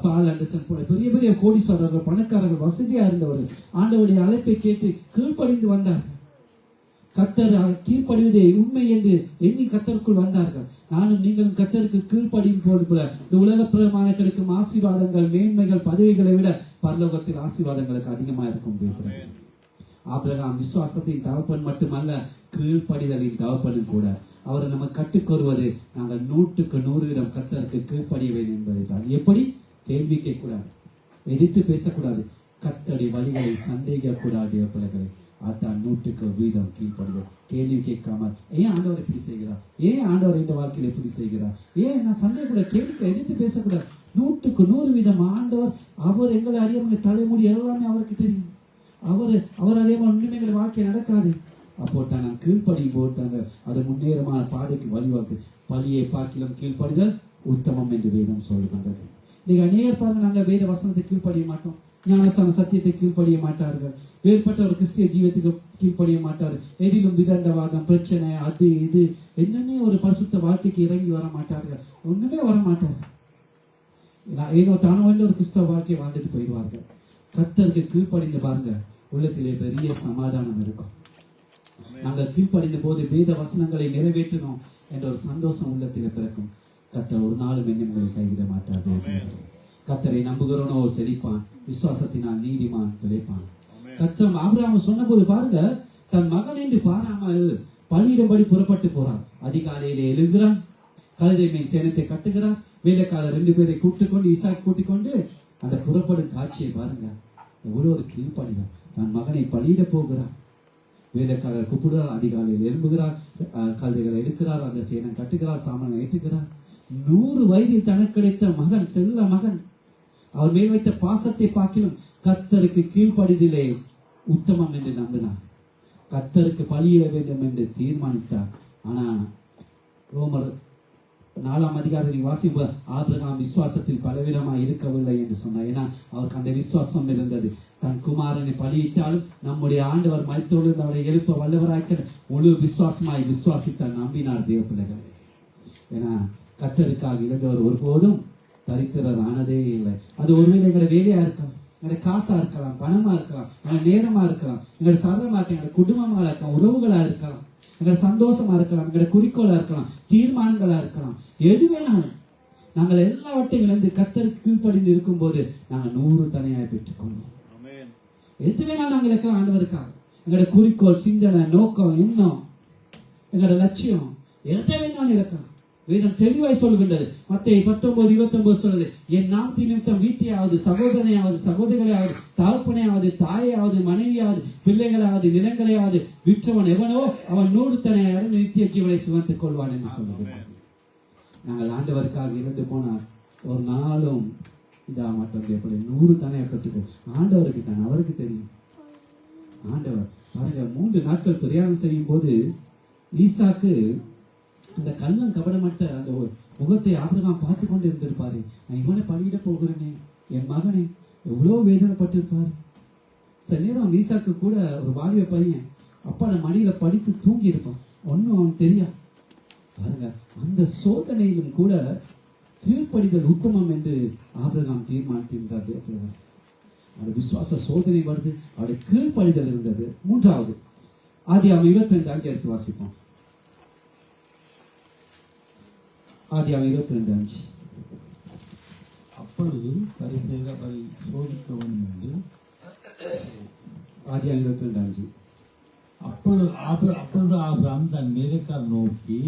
பால் ஆண்டர்சன் போல பெரிய பெரிய கோடீஸ்வரர்கள், பணக்காரர்கள், வசதியா இருந்தவர்கள் ஆண்டவருடைய அழைப்பை கேட்டு கீழ்ப்படிந்து வந்தார்கள். கர்த்தர் கீழ்ப்படிவதே உண்மை என்று எண்ணி கர்த்தருக்குள் வந்தார்கள். நானும் நீங்களும் கர்த்தருக்கு கீழ்ப்படியும் போது போல இந்த உலகப்பிரமான கிடைக்கும் ஆசீர்வாதங்கள், மேன்மைகள், பதவிகளை விட பரலோகத்தில் ஆசீர்வாதங்களுக்கு அதிகமா இருக்கும். ஆபிரகாம் விசுவாசத்தின் தகப்பன் மட்டுமல்ல, கீழ்ப்படிதலின் தகப்பனும் கூட. அவரை நம்ம கட்டுக்கொருவது நாங்கள் 100% கர்த்தருக்கு கீழ்ப்படிய வேண்டும் என்பதை தான். எப்படி? கேள்வி கேட்கக்கூடாது, எதிர்த்து பேசக்கூடாது, கர்த்தருடைய வழிகளை சந்தேக கூடாது. பிள்ளைகளை அதான் 100% கீழ்ப்படுவோம். கேள்வி கேட்காம ஏன் ஆண்டவர் இப்படி செய்கிறார், ஏன் ஆண்டவர் இந்த வாழ்க்கையில் எப்படி செய்கிறார், ஏன் நான் சந்தேகக்கூடாது, கேள்வி எதிர்த்து பேசக்கூடாது. 100% ஆண்டவர், அவர் எங்களை அறியாம தலைமுடி எல்லாமே அவருக்கு தெரியும். அவர் அறியாம ஒன்றுமே எங்களை வாழ்க்கை நடக்காது. அப்போட்டாங்க கீழ்ப்படி போட்டாங்க, அது முன்னேறமான பாதைக்கு வழிவாக்கு. பழியை பார்க்கிலும் கீழ்ப்படிதல் உத்தமம் என்று வேதம் சொல்லுகின்றது. நீங்க அநேகர் பாருங்க, நாங்கள் வேத வசனத்தை கீழ்ப்படிய மாட்டோம், ஞானஸ்தான சத்தியத்தை கீழ்ப்படிய மாட்டார்கள், வேறுபட்ட ஒரு கிறிஸ்திய ஜீவத்துக்கு கீழ்ப்படிய மாட்டார்கள், எதிலும் விதண்டவாதம், பிரச்சனை, அது இது என்னன்னே ஒரு பரிசுத்த வாழ்க்கைக்கு இறங்கி வர மாட்டார்கள், ஒண்ணுமே வர மாட்டார்கள். ஏனோ தானோ ஒரு கிறிஸ்தவ வாழ்க்கையை வாழ்ந்துட்டு போயிடுவார்கள். கர்த்தருக்கு கீழ்ப்படிந்து பாருங்க, உள்ளத்திலே பெரிய சமாதானம் இருக்கும். நாங்கள் கீழ்ப்படிந்த போது வேத வசனங்களை நிறைவேற்றணும் என்ற ஒரு சந்தோஷம் உள்ளத்திலே பிறக்கும். கர்த்தர் ஒரு நாளும் என்னங்களை கைவிட மாட்டார். கர்த்தரை நம்புகிறவனோ செழிப்பான், விசுவாசத்தினால் நீதிமான் பிழைப்பான். கர்த்தர் ஆபிரகாம் சொன்ன போது பாருங்க, தன் மகன் என்று பாராமல் பலியிடும்படி புறப்பட்டு போறான். அதிகாலையிலே எழுகிறான், கழுதை மேல் சேனத்தை கட்டுகிறான், வேலைக்காரர் 2 பேரை கூட்டிக் கொண்டு ஈசாக்கு கூட்டிக் கொண்டு அந்த புறப்படும் காட்சியை பாருங்க. எவ்வளவு ஒரு கீழ்ப்படிதான். தன் மகனை பலியிட போகிறார், வேலைக்காரர் கூப்பிடுறார், அதிகாலையில் எழும்புகிறார், கழுதைகளை எடுக்கிறார், அந்த சேனம் கட்டுகிறார், சாமானை ஏற்றுகிறார். 100 வயதில் தனக்கு கிடைத்த மகன், செல்ல மகன், அவர் மேல் வைத்த பாசத்தை பார்க்கிலும் கர்த்தருக்கு கீழ்ப்படிதிலே உத்தமம் என்று நம்பினார். கர்த்தருக்கு பலியிட வேண்டும் என்று தீர்மானித்தார். ஆனா ரோமர் 4ஆம் அதிகாரத்தை வாசிப்பு, ஆபிரகாம் விசுவாசத்தில் பலவிதமாய் இருக்கவில்லை என்று சொன்னார். ஏன்னா அவருக்கு அந்த விசுவாசம் இருந்தது. தன் குமாரனை பலியிட்டாலும் நம்முடைய ஆண்டவர் மரித்தோடு அவரை எழுப்ப வல்லவராய்க்க முழு விசுவாசமாய் விசுவாசித்தார், நம்பினார். தேவ பிள்ளைகள், ஏன்னா கர்த்தருக்காக இழந்தவர் ஒருபோதும் தரித்திரர் ஆனதே இல்லை. அது ஒருவேளை எங்களோட வேலையா இருக்கலாம், எங்களோட காசா இருக்கலாம், பணமா இருக்கலாம், எங்களோட நேரமா இருக்கலாம், எங்களோட சரமா இருக்கலாம், எங்களோட குடும்பமா இருக்கலாம், உறவுகளா இருக்கலாம், எங்களோட சந்தோஷமா இருக்கலாம், எங்களோட குறிக்கோளா இருக்கலாம், தீர்மானங்களா இருக்கலாம். எதுவேனாலும் நாங்கள் எல்லாவற்றையும் இழந்து கர்த்தருக்கு கீழ்ப்படிந்து இருக்கும் போது நாங்கள் 100 தனியாய் பெற்றுக்கொள்வோம். எது வேணாலும் நாங்கள் இருக்கலாம் ஆண்டவருக்காக. எங்களோட குறிக்கோள், சிந்தனை, நோக்கம், எண்ணம், எங்களோட லட்சியம் எதை வேணாலும் இருக்கலாம். வேதம் தெளிவாய் சொல்கின்றது. மத்தேயு 19:29 சொல்லுது, என் நாமத்தின் நிமித்தம் வீட்டையாவது, சகோதரனையாவது, சகோதரிகளையாவது, தகப்பனையாவது, தாயையாவது, மனைவியாவது, பிள்ளைகளாவது, நிலங்களையாவது விற்றவன் எவனோ அவன் 100 தனை அடைந்து நித்திய ஜீவனை சுமத்துக் கொள்வான் என்று சொல்லுகிறார். நாங்கள் ஆண்டவருக்காக இருந்து போனால் ஒரு நாளும் இதா மாட்டோம். எப்படி 100 தானே கற்றுக்கோ, ஆண்டவருக்கு தான், அவருக்கு தெரியும். ஆண்டவர் பாருங்க, 3 நாட்கள் பிரயாணம் செய்யும் போது ஈசாக்கு அந்த கள்ளம் கபடமற்ற அந்த முகத்தை ஆபிரகாம் பார்த்து கொண்டு இருந்திருப்பாரு. நான் இவனை பலியிட போகிறேனே, என் மகனே, எவ்வளவு வேதனைப்பட்டிருப்பாரு. சில நேரம் ஈசாக்கு கூட ஒரு வாலிப பையன் அப்பாட மடியில படித்து தூங்கி இருப்பான், ஒன்னும் அவன் தெரியாது. பாருங்க, அந்த சோதனையிலும் கூட கீழ்ப்படிதல் உத்தமம் என்று ஆபிரகாம் தீர்மானித்திருந்தார். அவருடைய விசுவாச சோதனை வருது, அவருடைய கீழ்ப்படிதல் இருந்தது. 3வது ஆதியாகமம் 22 எடுத்து வாசிப்போம். ஆதியாகமம் 22:5. அப்பொழுது பரிசேயர் அவரை சோதிக்க வேண்டும் என்று ஆதியாகமம் 22:5. அப்பொழுது ஆபிரகாம் தன் வேலைக்காரர் நோக்கி,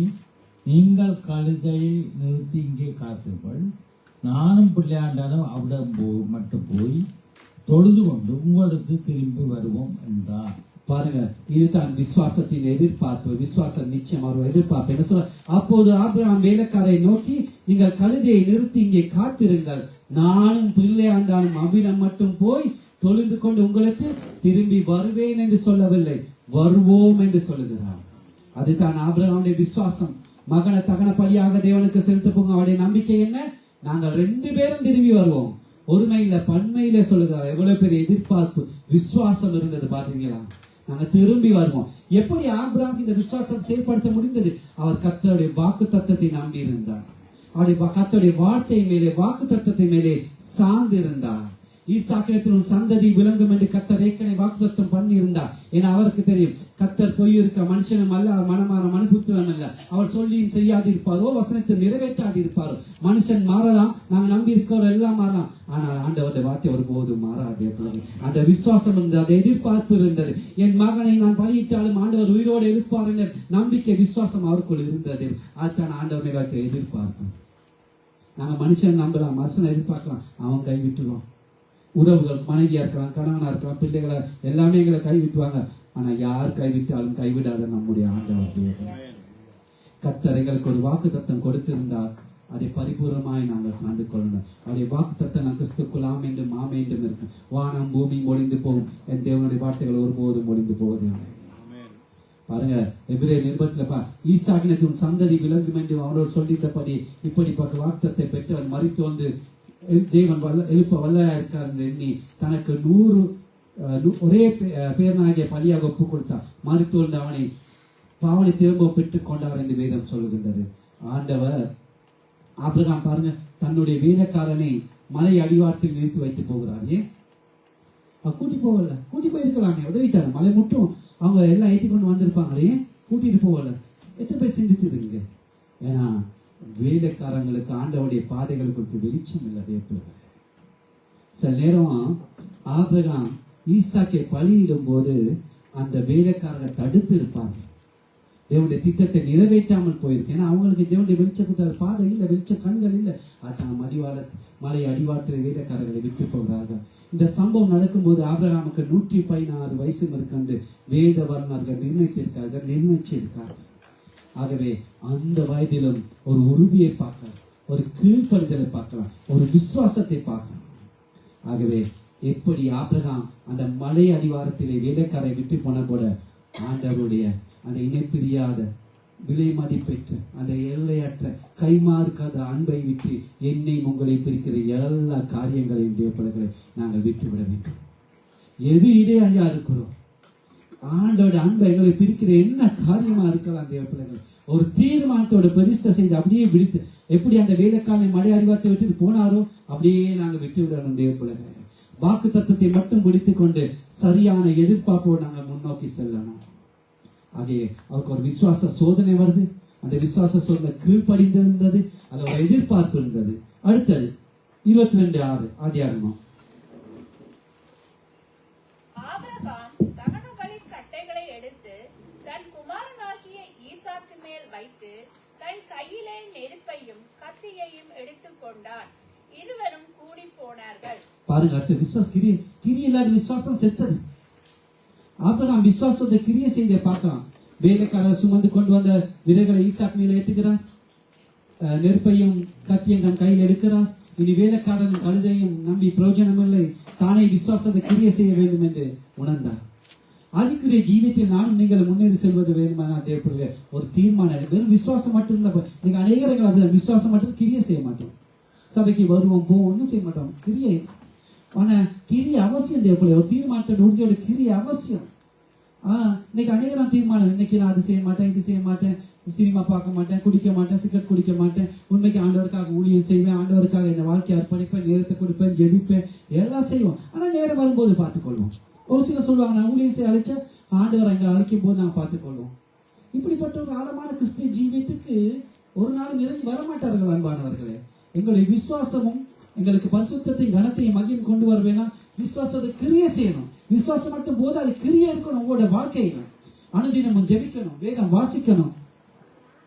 நீங்கள் கழுதையை நிறுத்தி இங்கே காத்துங்கள், நானும் பிள்ளையாண்டாலும் அவிடம் மட்டும் போய் தொழுது கொண்டு உங்களுக்கு திரும்பி வருவோம் என்றார். பாருங்க, இதுதான் விசுவாசத்தின் எதிர்பார்ப்பு. விசுவாசம் நிச்சயம் அவர் எதிர்பார்ப்பு. என்ன சொல்ற? அப்போது ஆபிரகாம் வேலைக்காரை நோக்கி, நீங்கள் கழுதையை நிறுத்தி இங்கே காத்திருங்கள், நானும் பிள்ளையாண்டாலும் அவ்விடம் மட்டும் போய் தொழுது கொண்டு உங்களுக்கு திரும்பி வருவேன் என்று சொல்லவில்லை, வருவோம் என்று சொல்லுகிறார். அதுதான் ஆபிரகாமுடைய விசுவாசம். மகனை தகன பலியாக தேவனுக்கு செலுத்த போங்க. அவருடைய நம்பிக்கை என்ன? நாங்கள் 2 பேரும் திரும்பி வருவோம். ஒருமையில பன்மையில சொல்லுகிறார். எவ்வளவு பெரிய எதிர்பார்ப்பு, விசுவாசம் இருந்தது பாத்தீங்களா? நாங்க திரும்பி வருவோம். எப்படி ஆபிரகாம் இந்த விசுவாசத்தை செயல்படுத்த முடிந்தது? அவர் கர்த்தருடைய வாக்கு தத்தத்தை நம்பி இருந்தார். அவருடைய கர்த்தருடைய வார்த்தை மேலே, வாக்கு தத்தத்தை மேலே சார்ந்து இருந்தார். ஈசாக்கிடத்தில் ஒரு சந்ததி விளங்கும் என்று கர்த்தர் ஏற்கனவே வாக்குத்தத்தம் பண்ணி இருந்தார். ஏன்னா அவருக்கு தெரியும், கர்த்தர் பொய் இருக்க மனுஷனும் அல்ல, மனமான மனுபுத்திரன் அல்ல. அவர் சொல்லியும் செய்யாதிருப்பாரோ, வசனத்தை நிறைவேற்றாதிருப்பாரோ. மனுஷன் மாறலாம், நாங்க நம்பி இருக்கவர் எல்லாம் மாறலாம், ஆனால் ஆண்டவருடைய வார்த்தை ஒருபோதும் மாறாது. அந்த விசுவாசம் இருந்தது, அந்த எதிர்பார்ப்பு இருந்தது. என் மகனை நான் பலியிட்டாலும் ஆண்டவர் உயிரோடு இருப்பார் என்ற நம்பிக்கை, விசுவாசம் அவருக்குள் இருந்தது. அதுதான் ஆண்டவர் மேல எதிர்பார்ப்பு. நாங்க மனுஷன் நம்பலாம், மனுஷனை எதிர்பார்க்கலாம், அவன் கைவிட்டுருவான். உறவுகள், மனைவியா இருக்கலாம், கணவனா இருக்கலாம், பிள்ளைகளை எல்லாமே எங்களை கைவிட்டுவாங்க. ஆனா யார் கைவிட்டாலும் கைவிடாத நம்முடைய ஆண்டவர். கர்த்தர் எங்களுக்கு ஒரு வாக்கு தத்தம் கொடுத்திருந்தால் அதை பரிபூர்ணமாய் நாங்கள் சார்ந்து கொள்ளணும். அவருடைய வாக்கு தத்தம் கிறிஸ்துக்குள் ஆம் என்றும் ஆமே என்றும் இருக்கும். வானம் பூமி ஒளிந்து போகும், என் தேவனுடைய வார்த்தைகள் ஒருபோதும் ஒளிந்து போவதில்லை. பாருங்க, எபிரேயர் நிருபத்துல ஈசாக்கினத்தின் சந்ததி விளங்கும் என்று அவரோடு சொல்லித்தபடி இப்படி வாக்குத்தத்தை பெற்று அவன் மரித்து வந்து தேவன் எழுப்ப வல்லா இருக்கார் என்று எண்ணி தனக்கு 100 ஒரே பேரனாகிய பலியாக ஒப்புக் கொடுத்தார். மரித்து வந்து அவனை பாவனை திரும்ப பெற்றுக் கொண்டார் என்று வேதம் சொல்லுகின்றது. ஆண்டவர் ஆபிரகாம் பாருங்க, தன்னுடைய வேலைக்காரனை மலை அடிவாரத்தில் நிறுத்தி வைத்து போகிறார். ஏன் கூட்டி போகல? கூட்டி போயிருக்கலாமே, உதவிட்டாரு. மலை மட்டும் அவங்க எல்லாம் ஏற்றி கொண்டு வந்திருப்பாங்களே, கூட்டிட்டு போகல. எத்தனை பேர் சிந்தித்துருங்க? ஏன்னா வேலைக்காரங்களுக்கு ஆண்டவருடைய பாதைகள் கொடுத்து வெளிச்சம் இல்லை. சில நேரம் ஆபிரகாம் ஈசாக்கை பலியிடும் போது அந்த வேலைக்காரர்கள் தடுத்து இருப்பாங்க, தேவனுடைய திட்டத்தை நிறைவேற்றாமல் போயிருக்கு. ஏன்னா அவங்களுக்கு தேவனுடைய வெளிச்சத்துக்கு பாதை இல்லை, வெளிச்ச கண்கள் இல்லை. அதான் மலை அடிவாரத்தில் வேலைக்காரர்களை விட்டு போகிறார்கள். இந்த சம்பவம் நடக்கும்போது ஆபிரகாமுக்கு 116 வயசு இருக்கு வேத வர்ணர்கள் நிர்ணயிச்சிருக்கார்கள். ஆகவே அந்த வயதிலும் ஒரு உறுதியை பார்க்கலாம், ஒரு கீழ்ப்படிதலை பார்க்கலாம், ஒரு விசுவாசத்தை பார்க்கலாம். ஆகவே எப்படி ஆபிரகாம் அந்த மலை அடிவாரத்திலே வேலைக்காரை விட்டு போன போல ஆண்டவருடைய அந்த இணைப்பிரியாத விலை மதிப்பெற்ற அந்த எல்லையற்ற கைமாறுக்காத அன்பை விட்டு என்னை உங்களை பிரிக்கிற எல்லா காரியங்களையும் தேவப்படங்களை நாங்கள் விட்டுவிட வேண்டும். எது இடையா இருக்கிறோம், ஆண்டோட அன்பை எங்களை பிரிக்கிற என்ன காரியமா இருக்கலாம் தேவப்படங்கள் ஒரு தீர்மானத்தோட பிரதிஷ்டை செய்து அப்படியே விடுத்து, எப்படி அந்த வேலைக்காரனை மலை அடிவாரத்தை விட்டுட்டு போனாரோ அப்படியே நாங்கள் விட்டு விடணும் தேவப்படங்கள். வாக்கு தத்துவத்தை மட்டும் பிடித்துக் கொண்டு சரியான எதிர்பார்ப்போடு நாங்கள் முன்னோக்கி செல்லணும். ஆகிய அவருக்கு ஒரு விசுவாச சோதனை வருது. அந்த விசுவாச சோதனை கீழ்ப்படிந்திருந்தது, அது ஒரு எதிர்பார்ப்பு இருந்தது. அடுத்தது 22:6 ஆதியாகமம். ஆபிரகாம் தகனபலியின் கட்டைகளை எடுத்து தன் குமாரனாகிய ஈசாக்கு மேல் வைத்து தன் கையிலே நெருப்பையும் கத்தியையும் எடுத்துக்கொண்டான். இருவரும் கூடி போனார்கள். பாருங்க, அடுத்த விசுவாசம் கிரியை இல்லாத விசுவாசம் செத்தது. ஆபிரகாம் விசுவாசத்தை கிரியை செய்த பார்க்கலாம். வேலைக்காரர் சுமந்து கொண்டு வந்த விதைகளை ஈசாக் மேல ஏற்றுகிறார். நெருப்பையும் கத்தியும் தன் கையில் எடுக்கிறார். இனி வேலைக்காரன் கழுதையும் நம்பி பிரயோஜனம் இல்லை, தானே விசுவாசத்தை கிரியை செய்ய வேண்டும் என்று உணர்ந்தார். அதுக்குரிய ஜீவியத்தில் நானும் நீங்கள் முன்னேறி செல்வது வேண்டுமானால் ஒரு தீர்மானம். வெறும் விசுவாசம் மட்டும் நீங்க அநேகர்கள் விசுவாசம் மட்டும் கிரியை செய்ய மாட்டோம். சபைக்கு வருவோம், போவோம், ஒன்றும் செய்ய மாட்டோம். கிரியை ஆனா கிரியை அவசியம் தேவைப்பட. ஒரு தீர்மானத்தை உறுதியோட கிரியை அவசியம். இன்னைக்கு அநேகம் தீர்மானம், இன்னைக்கு நான் அது செய்ய மாட்டேன், இது செய்ய மாட்டேன், சினிமா பார்க்க மாட்டேன், குடிக்க மாட்டேன், சிகரெட் குடிக்க மாட்டேன், உண்மைக்கு ஆண்டவருக்காக ஊழியம் செய்வேன், ஆண்டவருக்காக இந்த வாழ்க்கையை அர்ப்பணிப்பேன், நேரத்தை கொடுப்பேன், ஜெபிப்பேன், எல்லாம் செய்வோம். ஆனா நேரம் வரும்போது பார்த்துக்கொள்வோம். ஒரு சிலர் சொல்லுவாங்க, நான் ஊழியம் செய்ய அழைச்ச ஆண்டவர் எங்களை அழைக்கும் போது நான் பார்த்துக்கொள்வோம். இப்படிப்பட்ட ஒரு ஆழமான கிறிஸ்திய ஜீவியத்துக்கு ஒரு நாள் நிறைஞ்சு வரமாட்டார்கள். அன்பானவர்களே, எங்களுடைய விசுவாசமும் எங்களுக்கு பரிசுத்தத்தை கனத்தையும் மகிமையும் கொண்டு வர வேணாம். விசுவாசத்தை கிரியை செய்யணும். விசுவாசம் மட்டும் போது அது கிரியை இருக்கணும். உங்களோட வாழ்க்கையில அனுதினமும் ஜெபிக்கணும், வேதம் வாசிக்கணும்,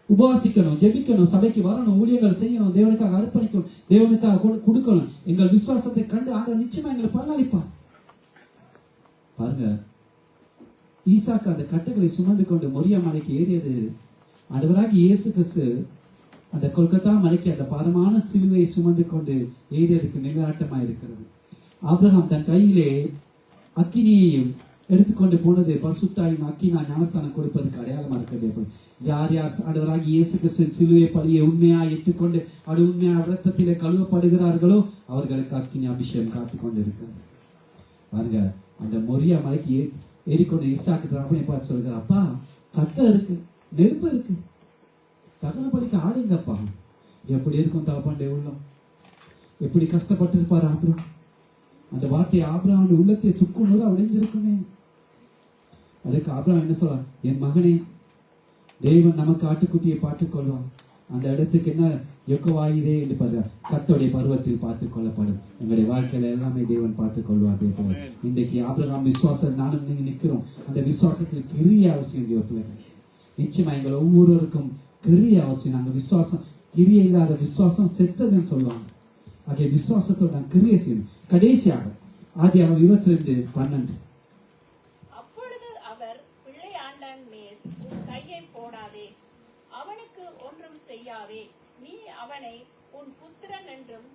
உபவாசிக்கணும், ஜெபிக்கணும், சபைக்கு வரணும், ஊழியர்கள் செய்யணும், தேவனுக்காக அர்ப்பணிக்கணும், தேவனுக்காக கொடுக்கணும். எங்கள் விசுவாசத்தை கண்டு ஆண்டவர் நிச்சயமா எங்களை பலனளிப்பார். பாருங்க, ஈசாக்கு அந்த கட்டுகளை சுமந்து கொண்டு மொரியா மலைக்கு ஏறியது. ஆண்டவராகிய இயேசு கிறிஸ்து அந்த கொல்கத்தா மலைக்கு அந்த பாரமான சிலுவையை சுமந்து கொண்டு ஏறியதுக்கு நிகழாட்டமா இருக்கிறது. ஆபிரகாம் தன் கையிலே அக்கினியையும் எடுத்துக்கொண்டு போனது பரிசுத்தாவின் அக்கினா ஞானஸ்தானம் கொடுப்பதற்கு அடையாளமா இருக்கிறது. யார் யார் ஆண்டவராகிய இயேசு கிறிஸ்து சிலுவை பலியை உண்மையா ஏற்றுக்கொண்டு அது உண்மையா இரத்தத்திலே கழுவப்படுகிறார்களோ அவர்களுக்கு அக்கினி அபிஷேகம் காத்து கொண்டு இருக்கிறது. பாருங்க, அந்த மொரியா மலைக்கு ஏறிக்கொண்டு ஈசாக்கு தகப்பனை பார்த்து சொல்கிறார், அப்பா கட்டை இருக்கு, நெருப்பு இருக்கு, தகன பலிக்கு ஆடுங்கப்பா. எப்படி இருக்கும் தகப்பனுடைய உள்ளம், எப்படி கஷ்டப்பட்டு இருப்பார் ஆபிரகாம். அந்த வார்த்தை ஆபிரகாமுடைய உள்ளத்தை சுக்குநூறு அடைந்திருக்குமே. அதுக்கு ஆபிரகாம் என்ன சொல்றார், என் மகனே, தேவன் நமக்கு ஆட்டுக்குட்டியை பார்த்துக் கொள்வான். அந்த இடத்துக்கு என்ன யெகோவாயிரே என்று பாருங்க, கர்த்தருடைய பருவத்தில் பார்த்துக் கொள்ளப்படும். எங்களுடைய வாழ்க்கையில எல்லாமே தேவன் பார்த்துக் கொள்வார். இன்றைக்கு ஆபிரகாம் விசுவாசம் நானும் நீங்க நிற்கிறோம். அந்த விசுவாசத்தில் கிரிய அவசியம் தேவப்பிள்ளைங்க. நிச்சயமா எங்களை ஒவ்வொருவருக்கும் கிரிய அவசியம். நாங்கள் விசுவாசம் கிரிய இல்லாத விசுவாசம் செத்ததுன்னு சொல்லுவாங்க. அதே விசுவாசத்தோட நான் கிரிய செய்யணும். கடைசியாக ஆதியாகமம் 22:12. அப்பொழுது அவர் பிள்ளையாண்டான் மேல் உன் கையை போடாதே, அவனுக்கு ஒன்றும் செய்யாதே, நீ அவனை உன் புத்திரன் என்றும்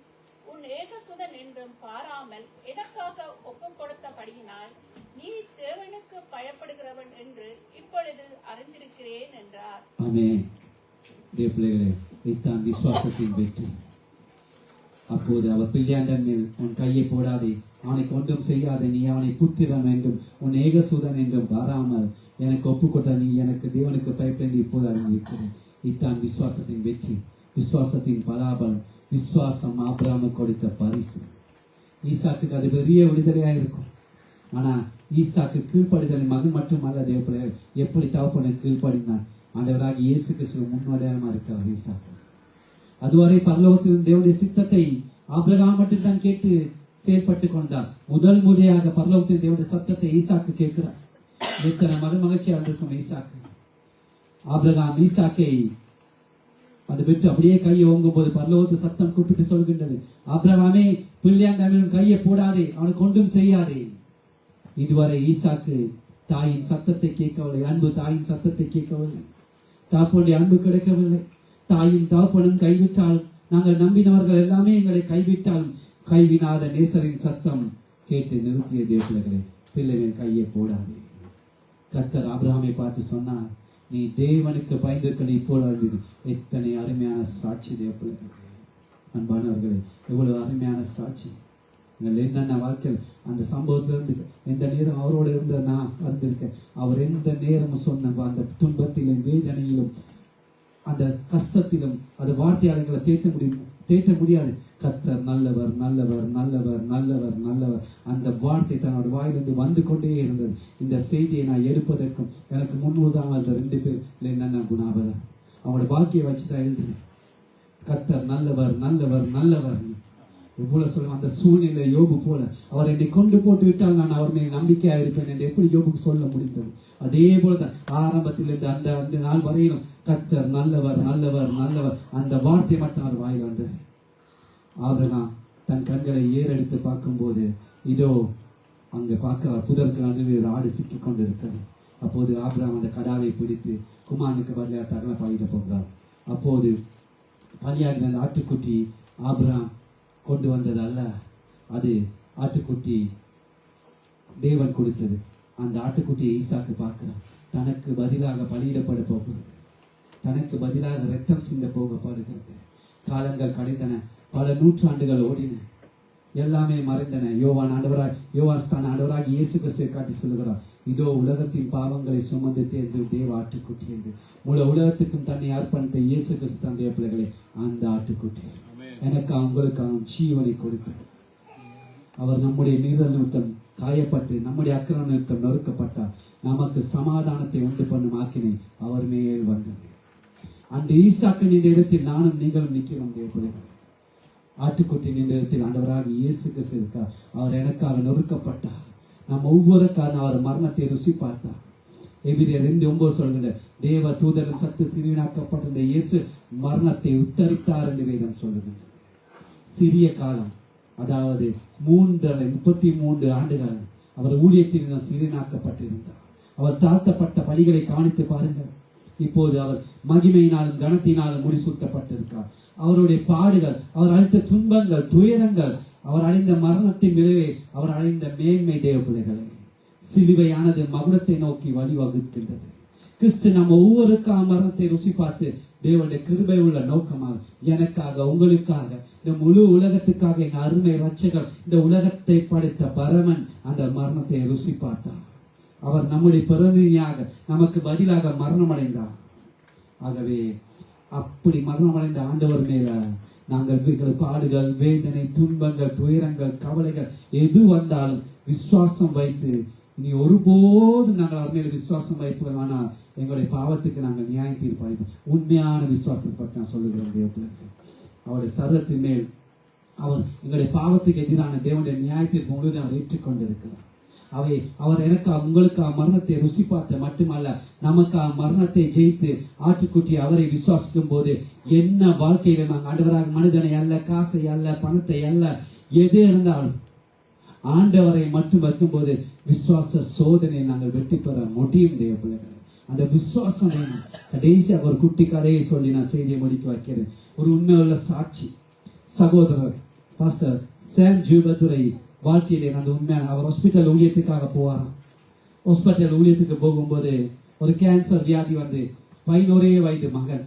உன் ஏகசுதன் என்றும் பாராமல் எனக்காக ஒப்புக் கொடுத்தபடியினால் நீ தேவனுக்கு பயப்படுகிறவன் என்று இப்பொழுது அறிந்திருக்கிறேன் என்றார். ஆமென். பிள்ளைகளே, இதுதான் விசுவாசத்தின் வெற்றி. அப்போது அவர் பிள்ளையாண்டன் மேல் உன் கையை போடாதே, அவனுக்கு ஒன்றும் செய்யாதே, நீ அவனை புத்திரன் என்றும் உன் ஏகசூதன் என்றும் பாராமல் எனக்கு ஒப்புக்கொண்ட நீ எனக்கு தேவனுக்கு பயப்பட இப்போது அறிந்திருக்கிறேன். இதுதான் விசுவாசத்தின் வெற்றி, விசுவாசத்தின் பலாபலம். விசுவாசம் ஆபிரகாமுக்கு கொடுத்த பரிசு. ஈசாக்குக்கு அது பெரிய விடுதலையாக இருக்கும். ஆனா ஈசாக்கு கீழ்ப்படிதலின் மகன் மட்டுமல்ல, தேவப்பிள்ளைகள் எப்படி தகப்பனை கீழ்ப்படினான். ஆண்டவராகிய இயேசு கிறிஸ்து முன்வடையாளமா இருக்கிறார் ஈசாக்கு. அதுவரை பரலோகத்தில் தேவனுடைய சித்தத்தை ஆபிரகாம் மட்டும்தான் கேட்டு செயல்பட்டு கொண்டார். முதல் முறையாக பரலோகத்தில் தேவனுடைய சத்தத்தை ஈசாக்கு கேட்கிறார். எத்தனை மகிழ்ச்சியாக இருக்கும் ஈசாக்கு. ஆபிரகாம் ஈசாக்கை அதை விட்டு அப்படியே கையை ஓங்கும் போது பரலோகத்து சத்தம் கூப்பிட்டு சொல்கின்றது, ஆபிரகாமே, பிள்ளையாண்டான் கையை போடாதே, அவனுக்கு ஒன்றும் செய்யாதே. இதுவரை ஈசாக்கு தாயின் சத்தத்தை கேட்கவில்லை, அன்பு தாயின் சத்தத்தை கேட்கவில்லை, தாப்பனுடைய அன்பு கிடைக்கவில்லை. தாயும் தாப்பனும் கைவிட்டால், நாங்கள் நம்பினவர்கள் எல்லாமே எங்களை கைவிட்டாலும் கைவினாத நேசரின் சத்தம் கேட்டு நிறுத்திய தேவப்பிள்ளைகளே, பிள்ளைகள் கையை போடாதே. கர்த்தர் ஆபிரகாமை பார்த்து சொன்னார், நீ தேவனுக்கு பயந்திருக்க நீ போடாது. எத்தனை அருமையான சாட்சி தேவப்பிள்ளைகளே, அன்பானவர்களே, எவ்வளவு அருமையான சாட்சி. என்னென்ன வாழ்க்கையில் அந்த சம்பவத்திலிருந்து எந்த நேரம் அவரோடு இருந்த நான் அறிந்திருக்கேன். அவர் எந்த நேரமும் சொன்ன அந்த துன்பத்திலும் வேதனையிலும் அந்த கஷ்டத்திலும் அந்த வார்த்தையாளர்களை தேட்ட முடியாது. கர்த்தர் நல்லவர் நல்லவர் நல்லவர் நல்லவர் நல்லவர். அந்த வார்த்தை தன்னோட வாயிலிருந்து வந்து கொண்டே இருந்தது. இந்த செய்தியை நான் எடுப்பதற்கும் எனக்கு முன்னுதாமல் 2 பேர் என்னென்ன குணாபகர் அவங்களோட வாழ்க்கையை வச்சுதான் எழுதுறேன். கர்த்தர் நல்லவர் நல்லவர் நல்லவர். எவ்வளவு சொல்லுங்க, அந்த சூழ்நிலை யோபு போல அவர் என்னை கொண்டு போட்டு விட்டால் நான் அவர் மேல் நம்பிக்கையா இருப்பேன் என்று எப்படி யோபுக்கு சொல்ல முடிந்தது? அதே போலதான் ஆரம்பத்திலிருந்து அந்த அந்த நாள் வரையிலும் கர்த்தர் நல்லவர் நல்லவர் நல்லவர் அந்த வார்த்தை மட்டும் அவர் வாயில் வந்தது. ஆபிரகாம் தன் கண்களை ஏறெடுத்து பார்க்கும்போது இதோ அங்க பார்க்கிறார், புதருக்கு நடுவில் ஆடு சிக்கி கொண்டு இருக்கிறது. அப்போது ஆபிரகாம் அந்த கடாவை பிடித்து குமாரனுக்கு பதிலாக தகன பாயிட போகிறார். அப்போது பலியாகிற அந்த ஆட்டுக்குட்டி ஆபிரகாம் கொண்டு வந்தது அல்ல, அது ஆட்டுக்குட்டி தேவன் கொடுத்தது. அந்த ஆட்டுக்குட்டியை ஈசாக்கு பார்க்கிறான். தனக்கு பதிலாக பலியிடப்பட போகிறது, தனக்கு பதிலாக ரத்தம் சிந்த போகப்படுகிறது. காலங்கள் கடைந்தன, பல நூற்றாண்டுகள் ஓடின, எல்லாமே மறைந்தன. யோவான் ஆண்டவராக இயேசு கிறிஸ்துவை காட்டி சொல்லுகிறார், இதோ உலகத்தின் பாவங்களை சுமந்து தேர்ந்து தேவ ஆட்டுக்குட்டி என்று. முழு உலகத்துக்கும் தன்னை அர்ப்பணித்த இயேசு கிறிஸ்து தந்தைய பிள்ளைகளே, அந்த ஆட்டுக்குட்டி எனக்கு அவங்களுக்காக ஜீவனை கொடுத்தார். அவர் நம்முடைய மீறல் நிமித்தம் காயப்பட்டு நம்முடைய அக்கிரம நிமித்தம் நொறுக்கப்பட்டார். நமக்கு சமாதானத்தை உண்டு பண்ணும் ஆக்கினை அவர் மேல் வந்தது. அந்த ஈசாக்கு நின்ற இடத்தில் நானும் நீங்களும் நிற்கிறோம் தேவப்பிள்ளைகள். ஆட்டுக்குட்டி நின்ற இடத்தில் ஆண்டவராக இயேசு கிறிஸ்து இருக்கார். அவர் எனக்காக நொறுக்கப்பட்டார். நாம் ஒவ்வொருக்காரன் அவர் மரணத்தை ருசி பார்த்தார். எபிரேயர் 2:9 சொல்கிற தேவ தூதரும் சத்து சிறுவனாக்கப்பட்டிருந்த இயேசு மரணத்தை உத்தரித்தார் என்று வேதம் சொல்லுகிறது. சிறிய காலம், அதாவது 33 ஆண்டுகள் அவர் ஊழியத்தில் சிறுவனாக்கப்பட்டிருந்தார். அவர் தாழ்த்தப்பட்ட பலிகளை கவனித்து பாருங்கள். இப்போது அவர் மகிமையினாலும் கனத்தினாலும் முடிசூட்டப்பட்டிருக்கார். அவருடைய பாடுகள், அவர் அளித்த துன்பங்கள், துயரங்கள், அவர் அடைந்த மரணத்தின் விளைவை, அவர் அடைந்த மேன்மை தேவ பிள்ளைகளை, சிலுவையானது மகுடத்தை நோக்கி வழிவகுக்கின்றது. கிறிஸ்து நம்ம ஒவ்வொருக்காக மரணத்தை ருசி பார்த்து தேவனுடைய கிருபை உள்ள நோக்கமாக எனக்காக உங்களுக்காக இந்த முழு உலகத்துக்காக எங்க அருமை ரட்சகர் இந்த உலகத்தை படைத்த பரமன் அந்த மரணத்தை ருசி பார்த்தார். அவர் நம்முடைய பிரதிநிதியாக நமக்கு பதிலாக மரணம் அடைந்தார். ஆகவே அப்படி மரணம் அடைந்த ஆண்டவர் மேல நாங்கள் பாடுகள், வேதனை, துன்பங்கள், துயரங்கள், கவலைகள் எது வந்தாலும் விசுவாசம் வைத்து இனி ஒருபோதும் நாங்கள் அவர் மேல விசுவாசம் வைப்போம். ஆனால் எங்களுடைய பாவத்துக்கு நாங்கள் நியாய தீர்ப்பு அளிப்போம். உண்மையான விசுவாசத்தை பற்றி நான் சொல்லுகிறேன் தேவத்திற்கு. அவருடைய சரத்தின் மேல் அவர் எங்களுடைய பாவத்துக்கு எதிரான தேவனுடைய நியாய தீர்ப்பு முழுவதும் அவர் ஏற்றுக்கொண்டிருக்கிறார். அவர் எனக்காக உங்களுக்காக மரணத்தை ருசி பார்த்த மட்டுமல்ல, நமக்காக மரணத்தை ஜெயித்து ஆட்டுக்குட்டி அவரை விசுவாசிக்கும் போது என்ன வாழ்க்கையில நாங்கள் ஆண்டவராக மனிதனை அல்ல, காசை அல்ல, பணத்தை அல்ல, எது இருந்தாலும் ஆண்டவரை மட்டும் வைக்கும் போது விசுவாச சோதனையை நாங்கள் வெற்றி பெற முடியும் தேவ பிள்ளைகள். அந்த விசுவாசம் வேணும். கடைசியாக ஒரு குட்டி கதையை சொல்லி நான் செய்தியை முடிக்க வைக்கிறேன். ஒரு உண்மையுள்ள சாட்சி சகோதரர் பாஸ்டர் சாம் ஜூபதுரை வாழ்க்கையிலே அந்த உண்மையான அவர் ஹாஸ்பிட்டல் ஊழியத்துக்காக போவாராம். ஹாஸ்பிட்டல் ஊழியத்துக்கு போகும்போது ஒரு கேன்சர் வியாதி வந்து 11 வயது மகன்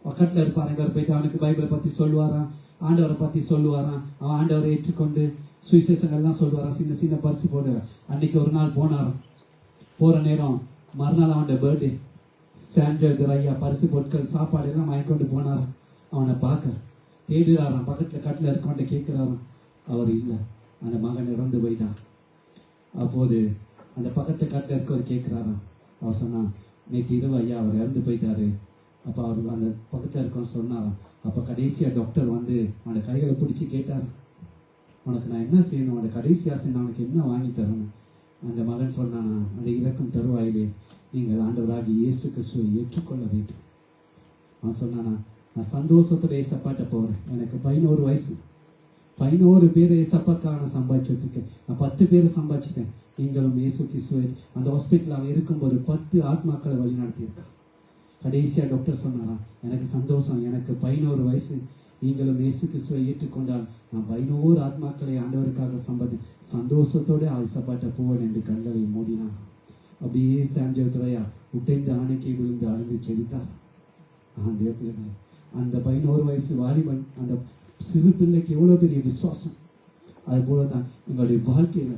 பக்கத்தில் இருப்பார். இவர் போயிட்டு அவனுக்கு பைபிளை பத்தி சொல்லுவாராம், ஆண்டவரை பத்தி சொல்லுவாராம். அவன் ஆண்டவரை ஏற்றுக்கொண்டு சுவிசேஷங்கள்லாம் சொல்லுவாராம். சின்ன சின்ன பரிசு போடுவார். அன்னைக்கு ஒரு நாள் போனாராம். போற நேரம் மறுநாள் அவனுடைய பர்த்டே. சாம்ஜர் ஐயா பரிசு பொருட்கள் சாப்பாடு எல்லாம் வாங்கிக்கொண்டு போனாராம். அவனை பார்க்க தேடுறாராம். பக்கத்துல கட்டில இருக்கவன்ட்ட கேட்கிறாராம். அவர் இல்லை, அந்த மகன் இறந்து போயிட்டான். அப்போது அந்த பக்கத்து கட்டில இருக்கவர் கேட்கிறாராம். அவர் சொன்னான், நேற்று இரவு ஐயா அவர் இறந்து போயிட்டாரு. அப்போ அவர் அந்த பக்கத்தில் இருக்கவன் சொன்னாராம். அப்போ கடைசியாக டாக்டர் வந்து அவனோட கைகளை பிடிச்சி கேட்டார், உனக்கு நான் என்ன செய்யணும், அவனோட கடைசி ஆசை நான் உனக்கு என்ன வாங்கி தரணும்? அந்த மகன் சொன்னானா, அந்த இறக்கும் தருவாயிலே நீங்கள் ஆண்டவராகி இயேசு கிறிஸ்துவை ஏற்றுக்கொள்ள வேண்டும். அவன் சொன்னானா, நான் சந்தோஷத்தோட ஏசப்பாட்ட போகிறேன். எனக்கு 11 வயசு, 11 பேர் ஏசப்பாக்காக நான் சம்பாதிச்சிருக்கேன். நான் 10 பேர் சம்பாதிச்சிட்டேன். நீங்களும் இயேசு கிறிஸ்துவை அந்த ஹாஸ்பிட்டல் அவன் இருக்கும்போது 10 ஆத்மாக்களை வழி நடத்தியிருக்கான். கடைசியாக டாக்டர் சொன்னாராம், எனக்கு சந்தோஷம், எனக்கு 11 வயசு, நீங்களும் இயேசு கிறிஸ்துவை ஏற்றுக்கொண்டால் நான் 11 ஆத்மாக்களை ஆண்டவருக்காக சந்தோஷத்தோடு ஆசைப்பட்ட போவேன் என்று கண்களை மூடினான். அப்படியே சாம்ஜோத்ரையா உட்டைந்து ஆணைக்கை விழுந்து அழுந்து செலுத்தார். அந்த 11 வயசு வாலிபன், அந்த சிறு பிள்ளைக்கு எவ்வளவு பெரிய விசுவாசம். அது போலதான் எங்களுடைய வாழ்க்கையில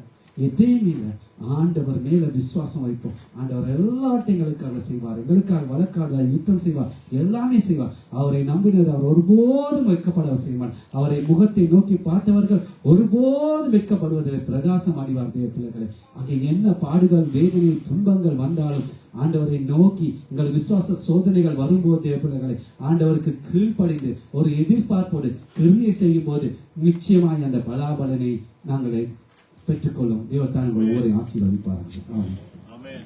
எதையும் இல்லை, ஆண்டவர் மேல விசுவாசம் வைப்போம். ஆண்டவர் எல்லாவற்றையும் எங்களுக்காக செய்வார், எங்களுக்காக வழக்காக யுத்தம் செய்வார், எல்லாமே செய்வார். அவரை நம்பினர் அவர் ஒருபோதும் வெட்கப்பட செய்வார். அவரை முகத்தை நோக்கி பார்த்தவர்கள் ஒருபோதும் வெட்கப்படுவதில்லை. பிரகாசம் அடைவார் தேவ பிள்ளைகளை. அங்கே என்ன பாடுகள், வேதனை, துன்பங்கள் வந்தாலும் ஆண்டவரை நோக்கி எங்கள் விசுவாச சோதனைகள் வரும்போது தேவ பிள்ளைகளை ஆண்டவருக்கு கீழ்ப்படைந்து ஒரு எதிர்பார்ப்போடு கிரியை செய்யும் போது நிச்சயமாய் அந்த பலாபலனை நாங்கள் பெற்றுக்கொள்ளும். தேவத்தான் உங்கள் ஒவ்வொரு ஆசீர்வதிப்பார்கள். ஆமென்.